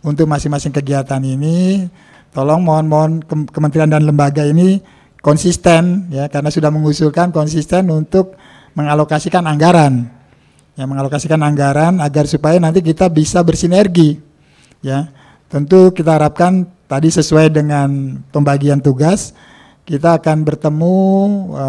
untuk masing-masing kegiatan ini. Tolong mohon kementerian dan lembaga ini konsisten ya, karena sudah mengusulkan konsisten untuk mengalokasikan anggaran. Ya, mengalokasikan anggaran agar supaya nanti kita bisa bersinergi. Ya. Tentu kita harapkan tadi sesuai dengan pembagian tugas, kita akan bertemu,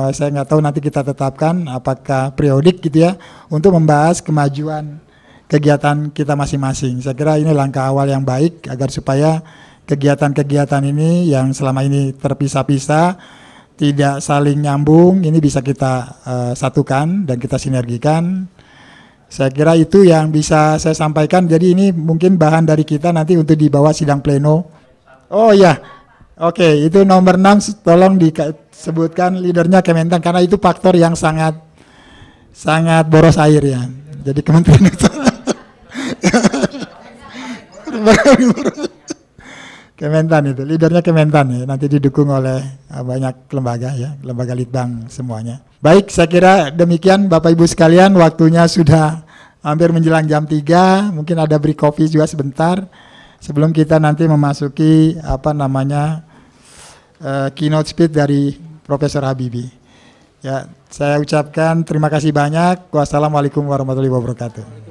saya nggak tahu nanti kita tetapkan apakah periodik gitu ya, untuk membahas kemajuan kegiatan kita masing-masing. Saya kira ini langkah awal yang baik agar supaya kegiatan-kegiatan ini yang selama ini terpisah-pisah, tidak saling nyambung, ini bisa kita satukan dan kita sinergikan. Saya kira itu yang bisa saya sampaikan. Jadi ini mungkin bahan dari kita nanti untuk dibawa sidang pleno. Oh ya, oke, itu nomor 6 tolong disebutkan leadernya Kementan, karena itu faktor yang sangat boros air ya. Jadi kementerian itu Kementan itu, leadernya Kementan ya, nanti didukung oleh banyak lembaga ya, lembaga litbang semuanya. Baik, saya kira demikian Bapak Ibu sekalian, waktunya sudah hampir menjelang jam 3, mungkin ada break coffee juga sebentar, sebelum kita nanti memasuki keynote speech dari Profesor Habibie. Ya, saya ucapkan terima kasih banyak. Wassalamualaikum warahmatullahi wabarakatuh.